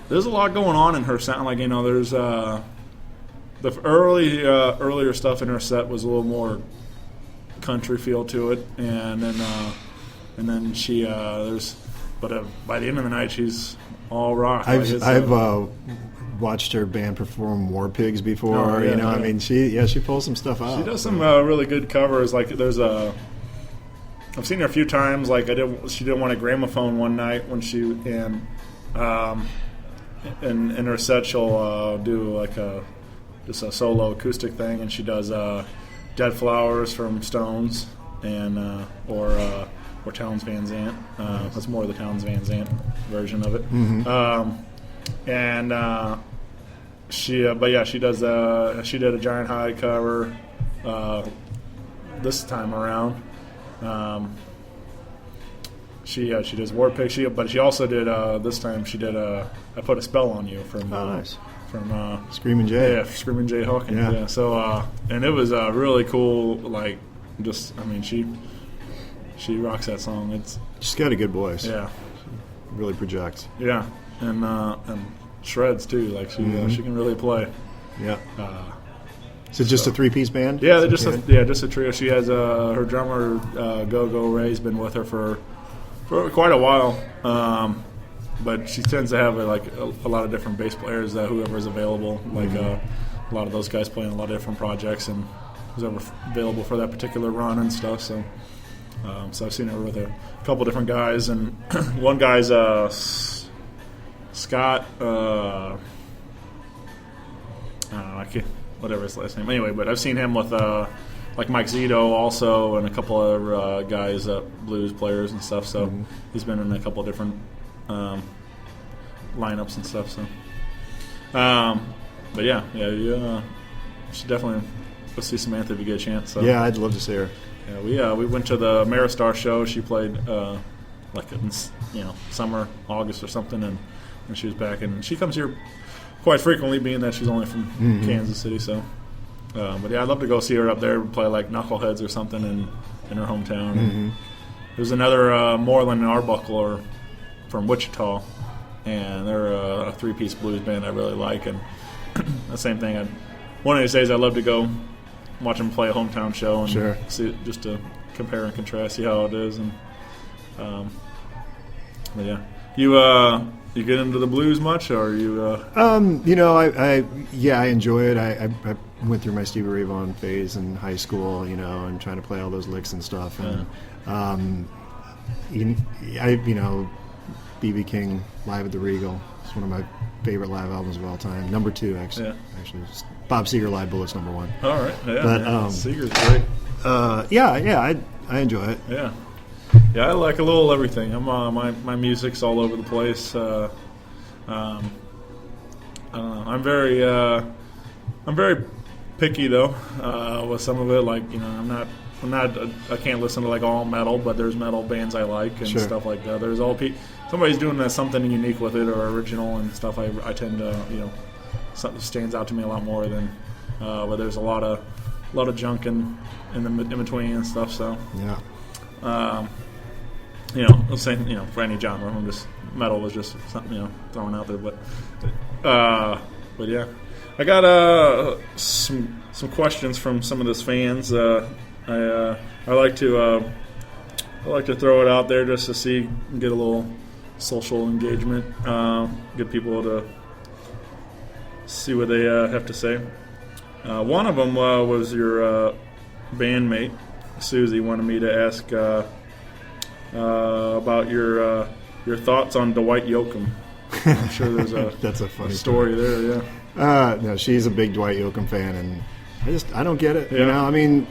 there's a lot going on in her sound. Like, you know, there's the earlier stuff in her set was a little more country feel to it, and then she but by the end of the night she's all rock. I've watched her band perform War Pigs before. You know, I mean, she pulls some stuff out. She does some really good covers. Like there's I've seen her a few times. Like she did one at Gramophone one night when she in her set she'll do like just a solo acoustic thing, and she does Dead Flowers from Stones and or Townes Van Zandt. That's more of the Townes Van Zandt version of it. She does she did a Giant Hyde cover this time around. She does War Pig, but she also did this time she did I Put a Spell on You from nice. From Screamin' Jay. Yeah, Screamin' Jay Hawkins. Yeah. So and it was really cool. Like, just, I mean, she rocks that song. She's got a good voice. Yeah. She really projects. Yeah, and shreds too. Like she can really play. Yeah. Is it just a three-piece band? Yeah, they're just a trio. She has her drummer Go Ray's been with her for quite a while. But she tends to have a lot of different bass players, whoever's available. Like a lot of those guys playing a lot of different projects, and who's ever available for that particular run and stuff. So I've seen her with a couple different guys, and one guy's Scott. I can't, whatever his last name. Anyway, but I've seen him with like Mike Zito also, and a couple of guys, blues players and stuff. So he's been in a couple of different lineups and stuff. So, but you should definitely go see Samantha if you get a chance. So. Yeah, I'd love to see her. Yeah, we went to the Maristar show. She played like in summer, August or something, and she was back. And she comes here quite frequently, being that she's only from Kansas City. So, but yeah, I'd love to go see her up there and play like Knuckleheads or something in her hometown. There's another Moreland and Arbuckle from Wichita, and they're a three-piece blues band I really like. And the same thing. One of these days, I'd love to go watch them play a hometown show and see, just to compare and contrast, see how it is. And but yeah, you get into the blues much, or you? I enjoy it. I went through my Stevie Ray Vaughan phase in high school, and trying to play all those licks and stuff. And B.B. King Live at the Regal. It's one of my favorite live albums of all time. Number 2, actually. Yeah. Actually, just Bob Seger Live Bullets number 1. All right. Yeah. But, Seeger's great. I enjoy it. Yeah. Yeah, I like a little everything. I'm my music's all over the place. I don't know. I'm very picky though with some of it. Like, I can't listen to like all metal, but there's metal bands I like and Sure. stuff like that. There's somebody's doing something unique with it or original and stuff. I tend to something stands out to me a lot more than but there's a lot of junk in between and stuff. So Yeah. I'm saying for any genre, metal was just something thrown out there, but yeah. I got some questions from some of those fans. I like to throw it out there just to get a little social engagement, get people to see what they have to say. One of them was your bandmate, Susie, wanted me to ask about your thoughts on Dwight Yoakam. I'm sure there's That's a funny story there. Yeah. No, she's a big Dwight Yoakam fan, and I don't get it. Yeah. I mean,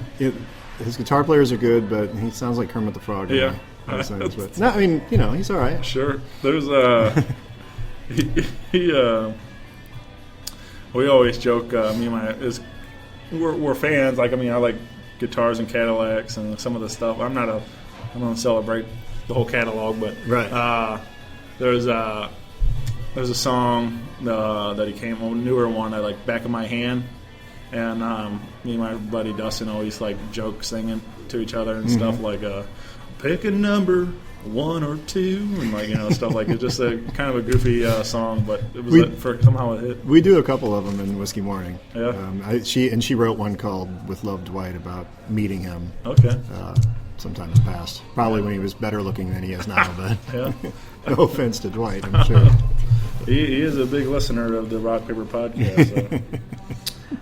his guitar players are good, but he sounds like Kermit the Frog. Yeah. But no, I mean, he's all right. Sure. There's we always joke. Me and we're fans. Like, I like guitars and Cadillacs and some of the stuff. I don't celebrate the whole catalog, but Right. There's a song that he came on, a newer one. I like Back of My Hand, and me and my buddy Dustin always like joke singing to each other and stuff like pick a number 1 or 2 and stuff like it's just a kind of a goofy song, but it was somehow a hit. We do a couple of them in Whiskey Morning. Yeah. She wrote one called "With Love, Dwight" about meeting him. Okay. Sometime in the past, probably when he was better looking than he is now. But Yeah. no offense to Dwight, I'm sure. He is a big listener of the Rock Paper Podcast.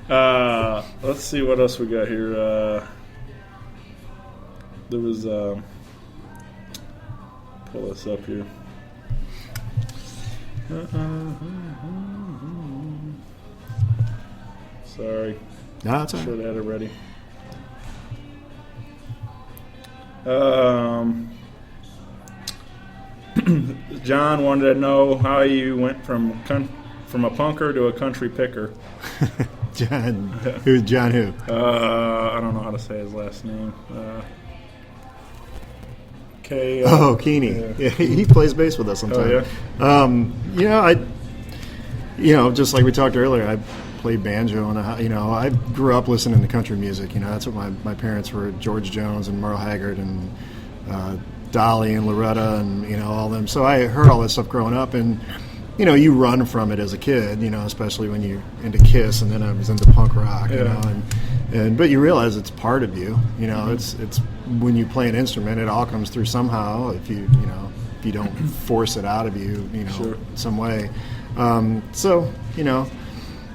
So. Let's see what else we got here. There was pull this up here. Sorry, No, it's all should right. have had it ready. John wanted to know how you went from a punker to a country picker. John, who's John who? I don't know how to say his last name. K. Keeney. Yeah, he plays bass with us sometimes. Oh, yeah? Just like we talked earlier, I played banjo, and I grew up listening to country music. That's what my parents were, George Jones and Merle Haggard and Dolly and Loretta and all them. So I heard all that stuff growing up, and you run from it as a kid, especially when you're into Kiss, and then I was into punk rock, but you realize it's part of you. It's when you play an instrument, it all comes through somehow. If you don't force it out of you, Sure. in some way.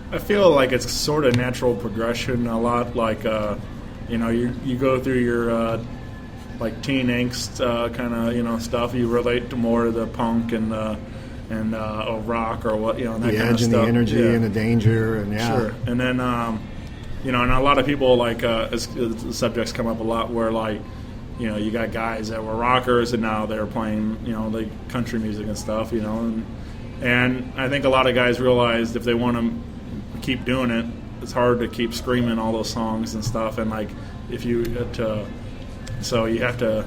I feel like it's sort of natural progression. A lot like you go through your like teen angst kind of stuff. You relate to more to the punk and rock or what that the kind of edge and stuff. the energy Yeah. and the danger and Sure. And then and a lot of people as the subjects come up a lot where you got guys that were rockers and now they're playing like country music and stuff and I think a lot of guys realized if they want to keep doing it, it's hard to keep screaming all those songs and stuff, and so you have to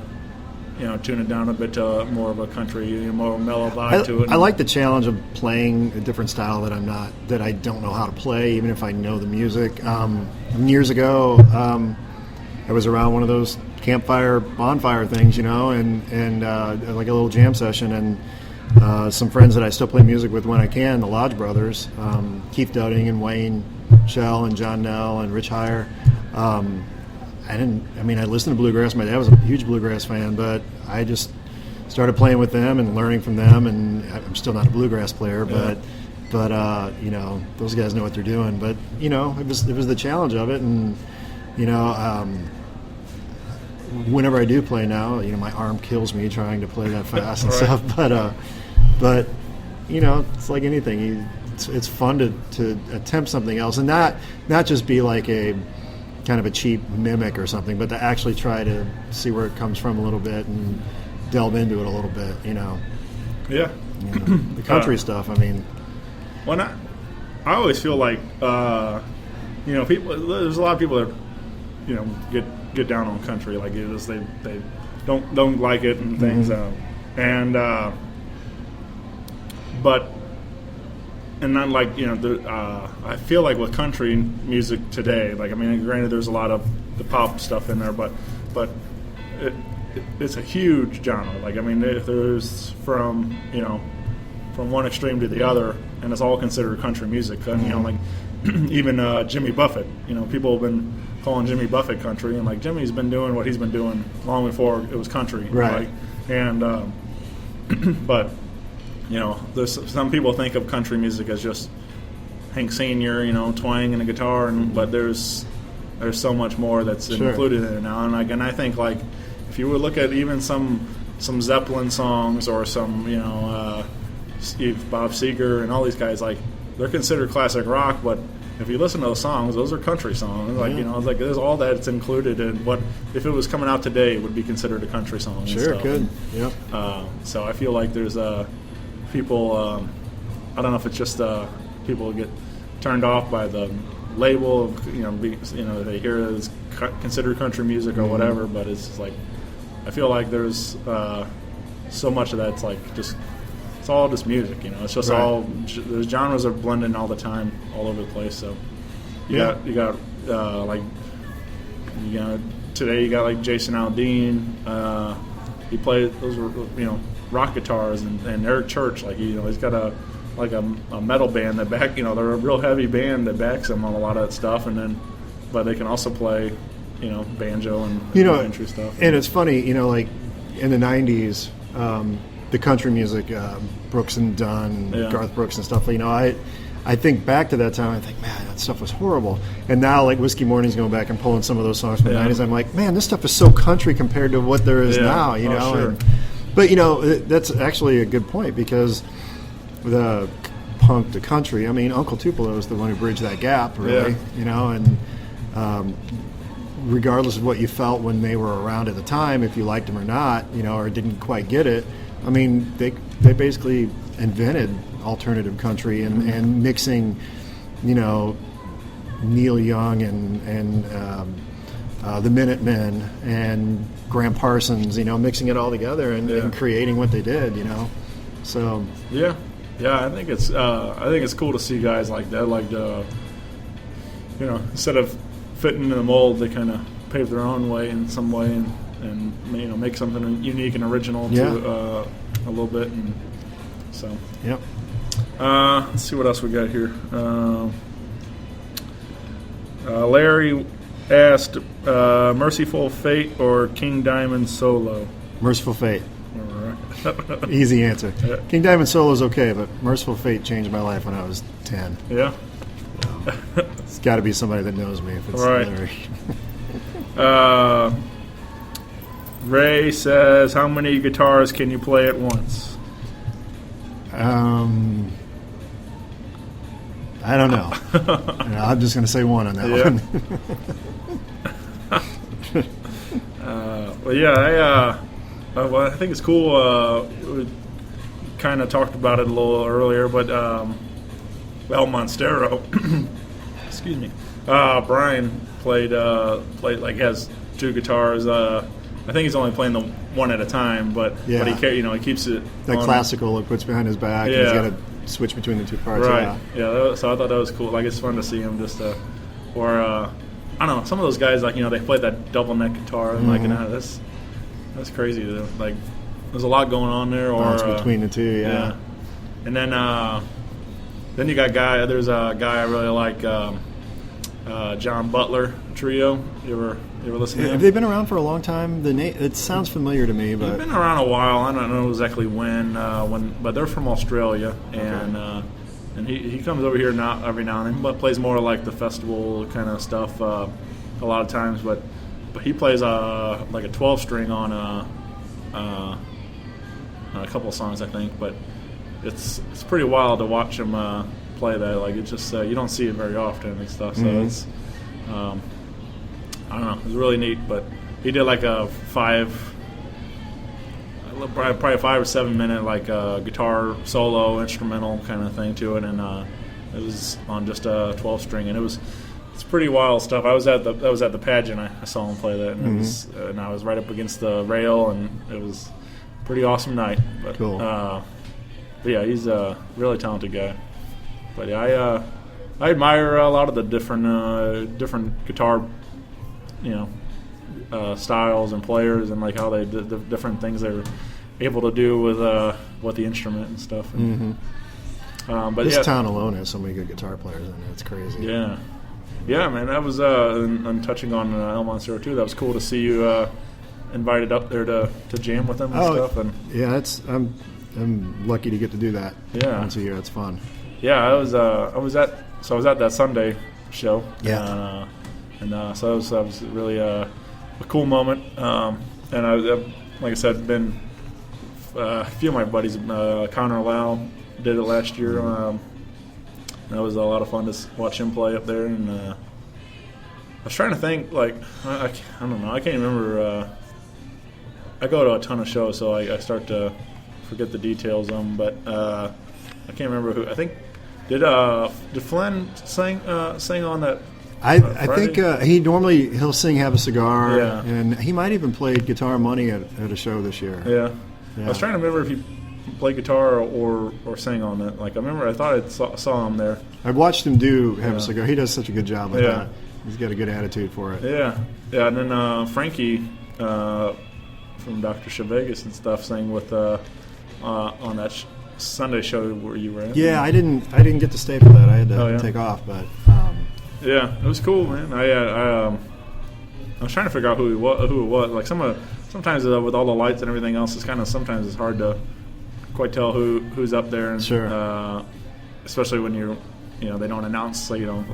tune it down a bit to more of a country, more mellow vibe to it. I like the challenge of playing a different style that I don't know how to play, even if I know the music. Years ago, I was around one of those campfire bonfire things, and like a little jam session, and some friends that I still play music with when I can, the Lodge Brothers, Keith Dudding and Wayne Shell and John Nell and Rich Heyer. I listened to bluegrass. My dad was a huge bluegrass fan, but I just started playing with them and learning from them, and I'm still not a bluegrass player, but those guys know what they're doing. But it was the challenge of it, and whenever I do play now, my arm kills me trying to play that fast and Right. stuff. But But it's like anything. It's fun to attempt something else, and not just be like a kind of a cheap mimic or something, but to actually try to see where it comes from a little bit and delve into it a little bit. Yeah. The country stuff. I mean, when I always feel like people. There's a lot of people that get down on country, like it is. They don't like it and things. And not like I feel like with country music today, like, I mean, granted there's a lot of the pop stuff in there, but it's a huge genre. Like, I mean, if there's from one extreme to the other, and it's all considered country music. Like even Jimmy Buffett. People have been calling Jimmy Buffett country, and like Jimmy's been doing what he's been doing long before it was country. Right. And but there's some people think of country music as just Hank Sr. Twanging a guitar, but there's so much more that's included in it now. And I think like if you would look at even some Zeppelin songs or some Bob Seger and all these guys, like they're considered classic rock, but if you listen to those songs, those are country songs. Like it's like there's all that's included in what if it was coming out today it would be considered a country song. Sure, it could. Yep. So I feel like there's people. I don't know if it's just people get turned off by the label of they hear it as considered country music or whatever, but it's just like I feel like there's so much of that's like just. It's all just music, It's just all the genres are blending all the time, all over the place. So you got today you got like Jason Aldean. He played those were rock guitars and Eric Church, like he's got a metal band that back they're a real heavy band that backs him on a lot of that stuff, but they can also play banjo and country stuff. And it's funny, like in the 90s. The country music, Brooks and Dunn, Garth Brooks and stuff. I think back to that time. I think, man, that stuff was horrible. And now, like Whiskey Morning's going back and pulling some of those songs from the '90s. I'm like, man, this stuff is so country compared to what there is now. Sure. But that's actually a good point because the punk to country. I mean, Uncle Tupelo is the one who bridged that gap, really. And regardless of what you felt when they were around at the time, if you liked them or not, or didn't quite get it. I mean, they basically invented alternative country and mixing, Neil Young and the Minutemen and Graham Parsons, mixing it all together and creating what they did, So yeah, I think it's cool to see guys like that, like instead of fitting in the mold, they kind of pave their own way in some way and make something unique and original to a little bit, and so yep. Let's see what else we got here. Larry asked, "Merciful Fate or King Diamond solo?" Merciful Fate. All right. Easy answer. King Diamond solo is okay, but Merciful Fate changed my life when I was 10. Yeah. It's got to be somebody that knows me if it's right. Larry. Ray says, "How many guitars can you play at once?" I don't know. I'm just going to say one on that one. I think it's cool. We kind of talked about it a little earlier, but El Monstero, excuse me, Brian played has two guitars. I think he's only playing the one at a time, but he keeps it. That on. classical it puts behind his back. Yeah. And he's got to switch between the two parts. Right. So I thought that was cool. Like, it's fun to see him just I don't know. Some of those guys, like, they play that double neck guitar and that's crazy. Like, there's a lot going on there. Or between the two. Yeah. And then you got there's a guy I really like, John Butler Trio. You ever listen to him? Have they been around for a long time? The name, it sounds familiar to me, but they've been around a while. I don't know exactly when, but they're from Australia, and he comes over here every now and then, but plays more like the festival kind of stuff a lot of times. But he plays like a 12-string on a couple of songs, I think. But it's pretty wild to watch him play that. Like it's just you don't see it very often and stuff. So it's I don't know. It was really neat. But he did like a probably 5 or 7 minute like guitar solo instrumental kind of thing to it, and it was on just a 12-string, and it's pretty wild stuff. I was at the pageant. I saw him play that, and it was, and I was right up against the rail, and it was a pretty awesome night. But, Cool. But yeah, he's a really talented guy. But yeah, I admire a lot of the different guitar, styles and players, and like how they did the different things they're able to do with the instrument and stuff. And, but This yeah, town alone has so many good guitar players in it. It's crazy. Yeah, man. That was and touching on El Monstero too. That was cool to see you invited up there to jam with them and stuff. And yeah, I'm lucky to get to do that. Yeah. Once a year. It's fun. yeah, I was at that Sunday show. Yeah. So that was really a cool moment. And I like I said, been a few of my buddies, Connor Lau did it last year. That was a lot of fun to watch him play up there. And I was trying to think, like, I don't know, I can't remember. I go to a ton of shows, so I start to forget the details of them. But I can't remember who. I think did Flynn sing on that? I think he'll sing "Have a Cigar," Yeah. and he might even played Guitar Money at a show this year. Yeah. Yeah. I was trying to remember if he played guitar or sang on it. Like I remember, I thought I saw him there. I've watched him do "Have a Cigar." He does such a good job with Yeah. that. He's got a good attitude for it. Yeah. And then Frankie from Dr. Chevegas and stuff sang with on that Sunday show where you were at. Yeah, I didn't get to stay for that. I had to take off, but. Yeah, it was cool, man. I was trying to figure out who it was. Like sometimes with all the lights and everything else, sometimes it's hard to quite tell who's up there. And, Sure. Especially when they don't announce who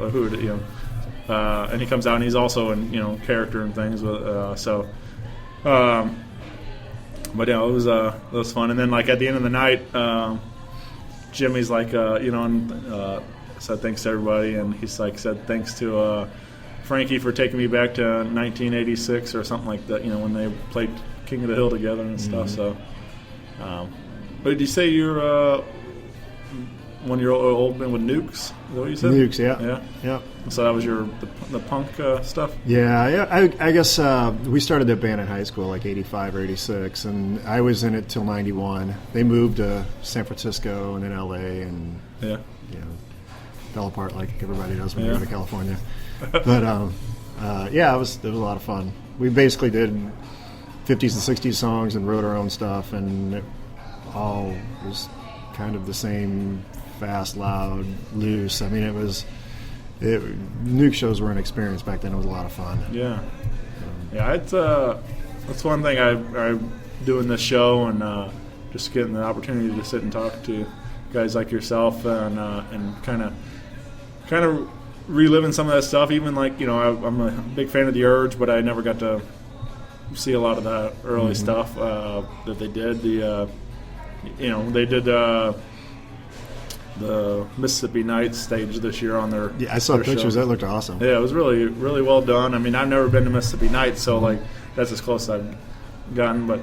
and he comes out and he's also in character and things. But yeah, it was fun. And then like at the end of the night, Jimmy's like said thanks to everybody, and he's like said thanks to Frankie for taking me back to 1986 or something like that. When they played King of the Hill together and stuff. So, but did you say you're 1 year old man with Nukes? Is that what you said? Nukes, yeah. Yeah. So that was the punk stuff. Yeah. I guess we started that band in high school, like 85 or 86, and I was in it till 91. They moved to San Francisco and then LA, and fell apart like everybody does when you go to California. But it was a lot of fun. We basically did 50s and 60s songs and wrote our own stuff, and it all was kind of the same, fast, loud, loose. I mean, Nuke shows were an experience back then. It was a lot of fun. Yeah. That's one thing I doing this show and just getting the opportunity to sit and talk to guys like yourself and kind of reliving some of that stuff. Even like I'm a big fan of the Urge, but I never got to see a lot of that early stuff that they did. They did the Mississippi Nights stage this year on their I saw pictures. show. That looked awesome. Yeah, it was really, really well done. I mean, I've never been to Mississippi Nights, so like that's as close as I've gotten. But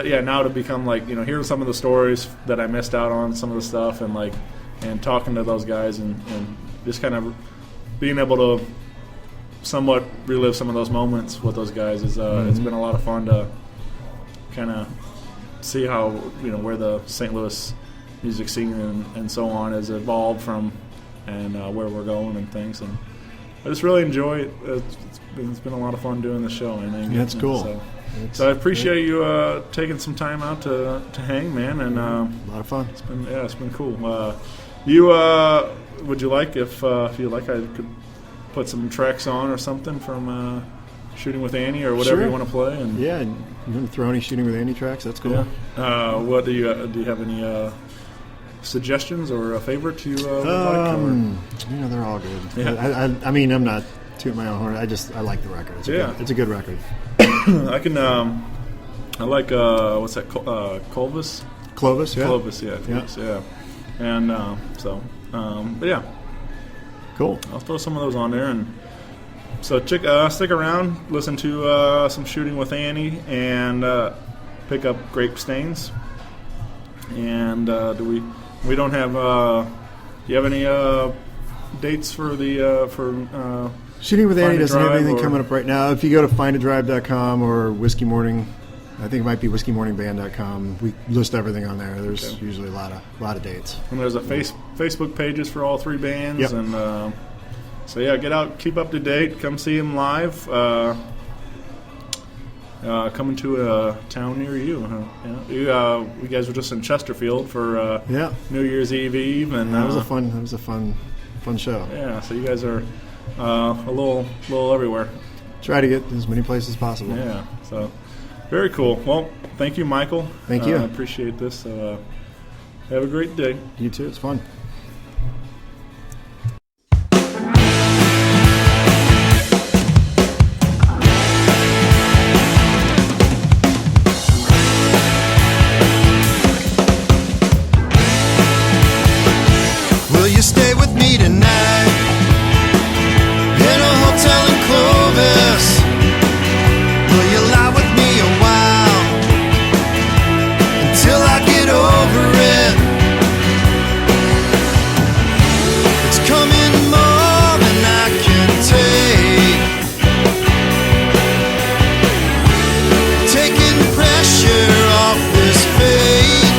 yeah, now to become like hearing some of the stories that I missed out on, some of the stuff, and talking to those guys and just kind of being able to somewhat relive some of those moments with those guys is it's been a lot of fun to kind of see how where the St. Louis music scene and so on has evolved from, and where we're going and things. And I just really enjoy it. It's been a lot of fun doing the show. That's cool. So I appreciate you taking some time out to hang, man. And a lot of fun. It's been cool. Would you like if you like I could put some tracks on or something from Shooting with Annie or whatever you want to play? And yeah, you want to throw any Shooting with Annie tracks? That's cool. Yeah. What do you have any suggestions or a favorite you would like? They're all good. Yeah. I mean, I'm not tooting my own horn. I like the record. It's a good record. I can. I like what's that? Colvis. Clovis, yeah. Clovis, yeah. Clovis, yeah. And but yeah. Cool. I'll throw some of those on there. And so stick around, listen to some Shooting with Annie, and pick up Grape Stains. And we don't have, do you have any dates for the Shooting with Annie Find a doesn't have Drive anything or- coming up right now. If you go to findadrive.com or Whiskey Morning, I think it might be whiskeymorningband.com. We list everything on there. There's usually a lot of dates. And there's a Facebook pages for all three bands. Yep. And so yeah, get out, keep up to date, come see them live. Coming to a town near you. Yeah. You guys were just in Chesterfield for New Year's Eve, and That was a fun show. Yeah, so you guys are a little everywhere. Try to get as many places as possible. Yeah, so very cool. Well, thank you, Michael. Thank you. I appreciate this. Have a great day. You too. It's fun. Will you stay with me tonight in a hotel in Clovis? Will you lie with me a while until I get over it? It's coming more than I can take, taking pressure off this fate.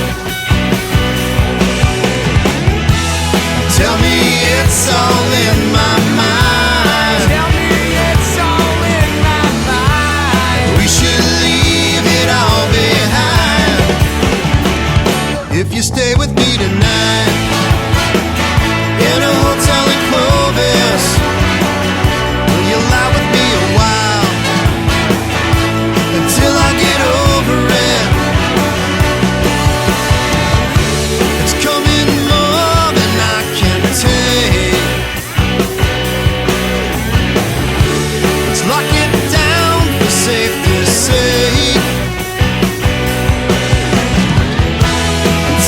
Tell me it's all in my mind. Tell me it's all in my mind. We should leave it all behind. If you stay with me tonight in a hotel in Clovis, will you lie with me a while until I get over it? It's coming more than I can take. Let's lock it down for safety's sake.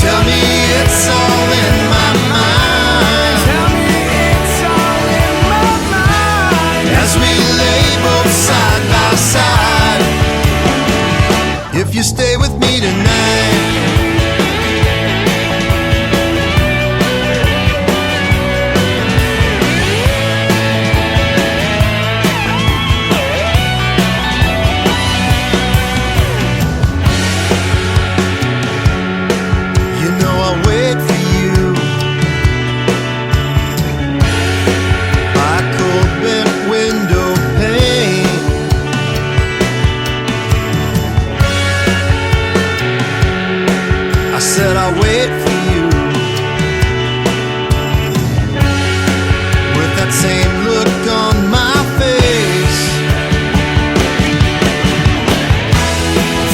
Tell me it's all in my mind. Tell me it's all in my mind. As we lay both side by side. If you stay with me tonight. You know I'll wait for you by a cold bent window pane. I said I'll wait for you with that same look on my face.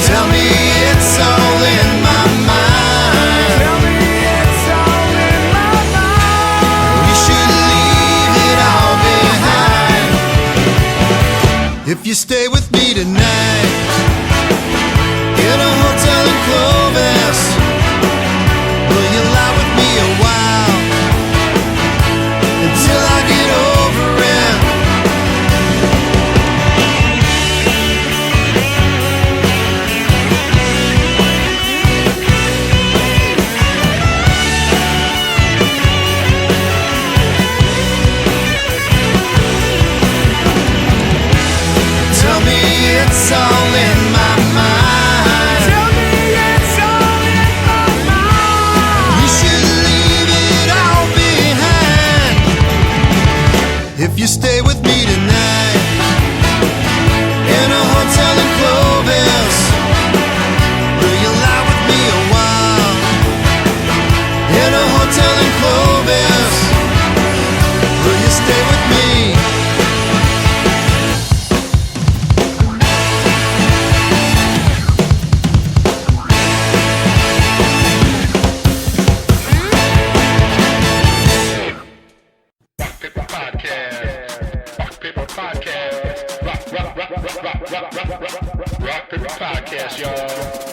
Tell me it's all in my mind. Tell me it's all in my mind. We should leave it all behind. If you stay with me tonight in a hotel in Clovis, will you lie with me a while until I get over it? Tell me it's all in my mind. Tell me it's all in my mind. We should leave it all behind. If you stay with me tonight in a hotel in Clovis, will you lie with me a while in a hotel in Clovis? Will you stay with me? Paper Podcast. Paper Podcast. Rock Paper Podcast, y'all.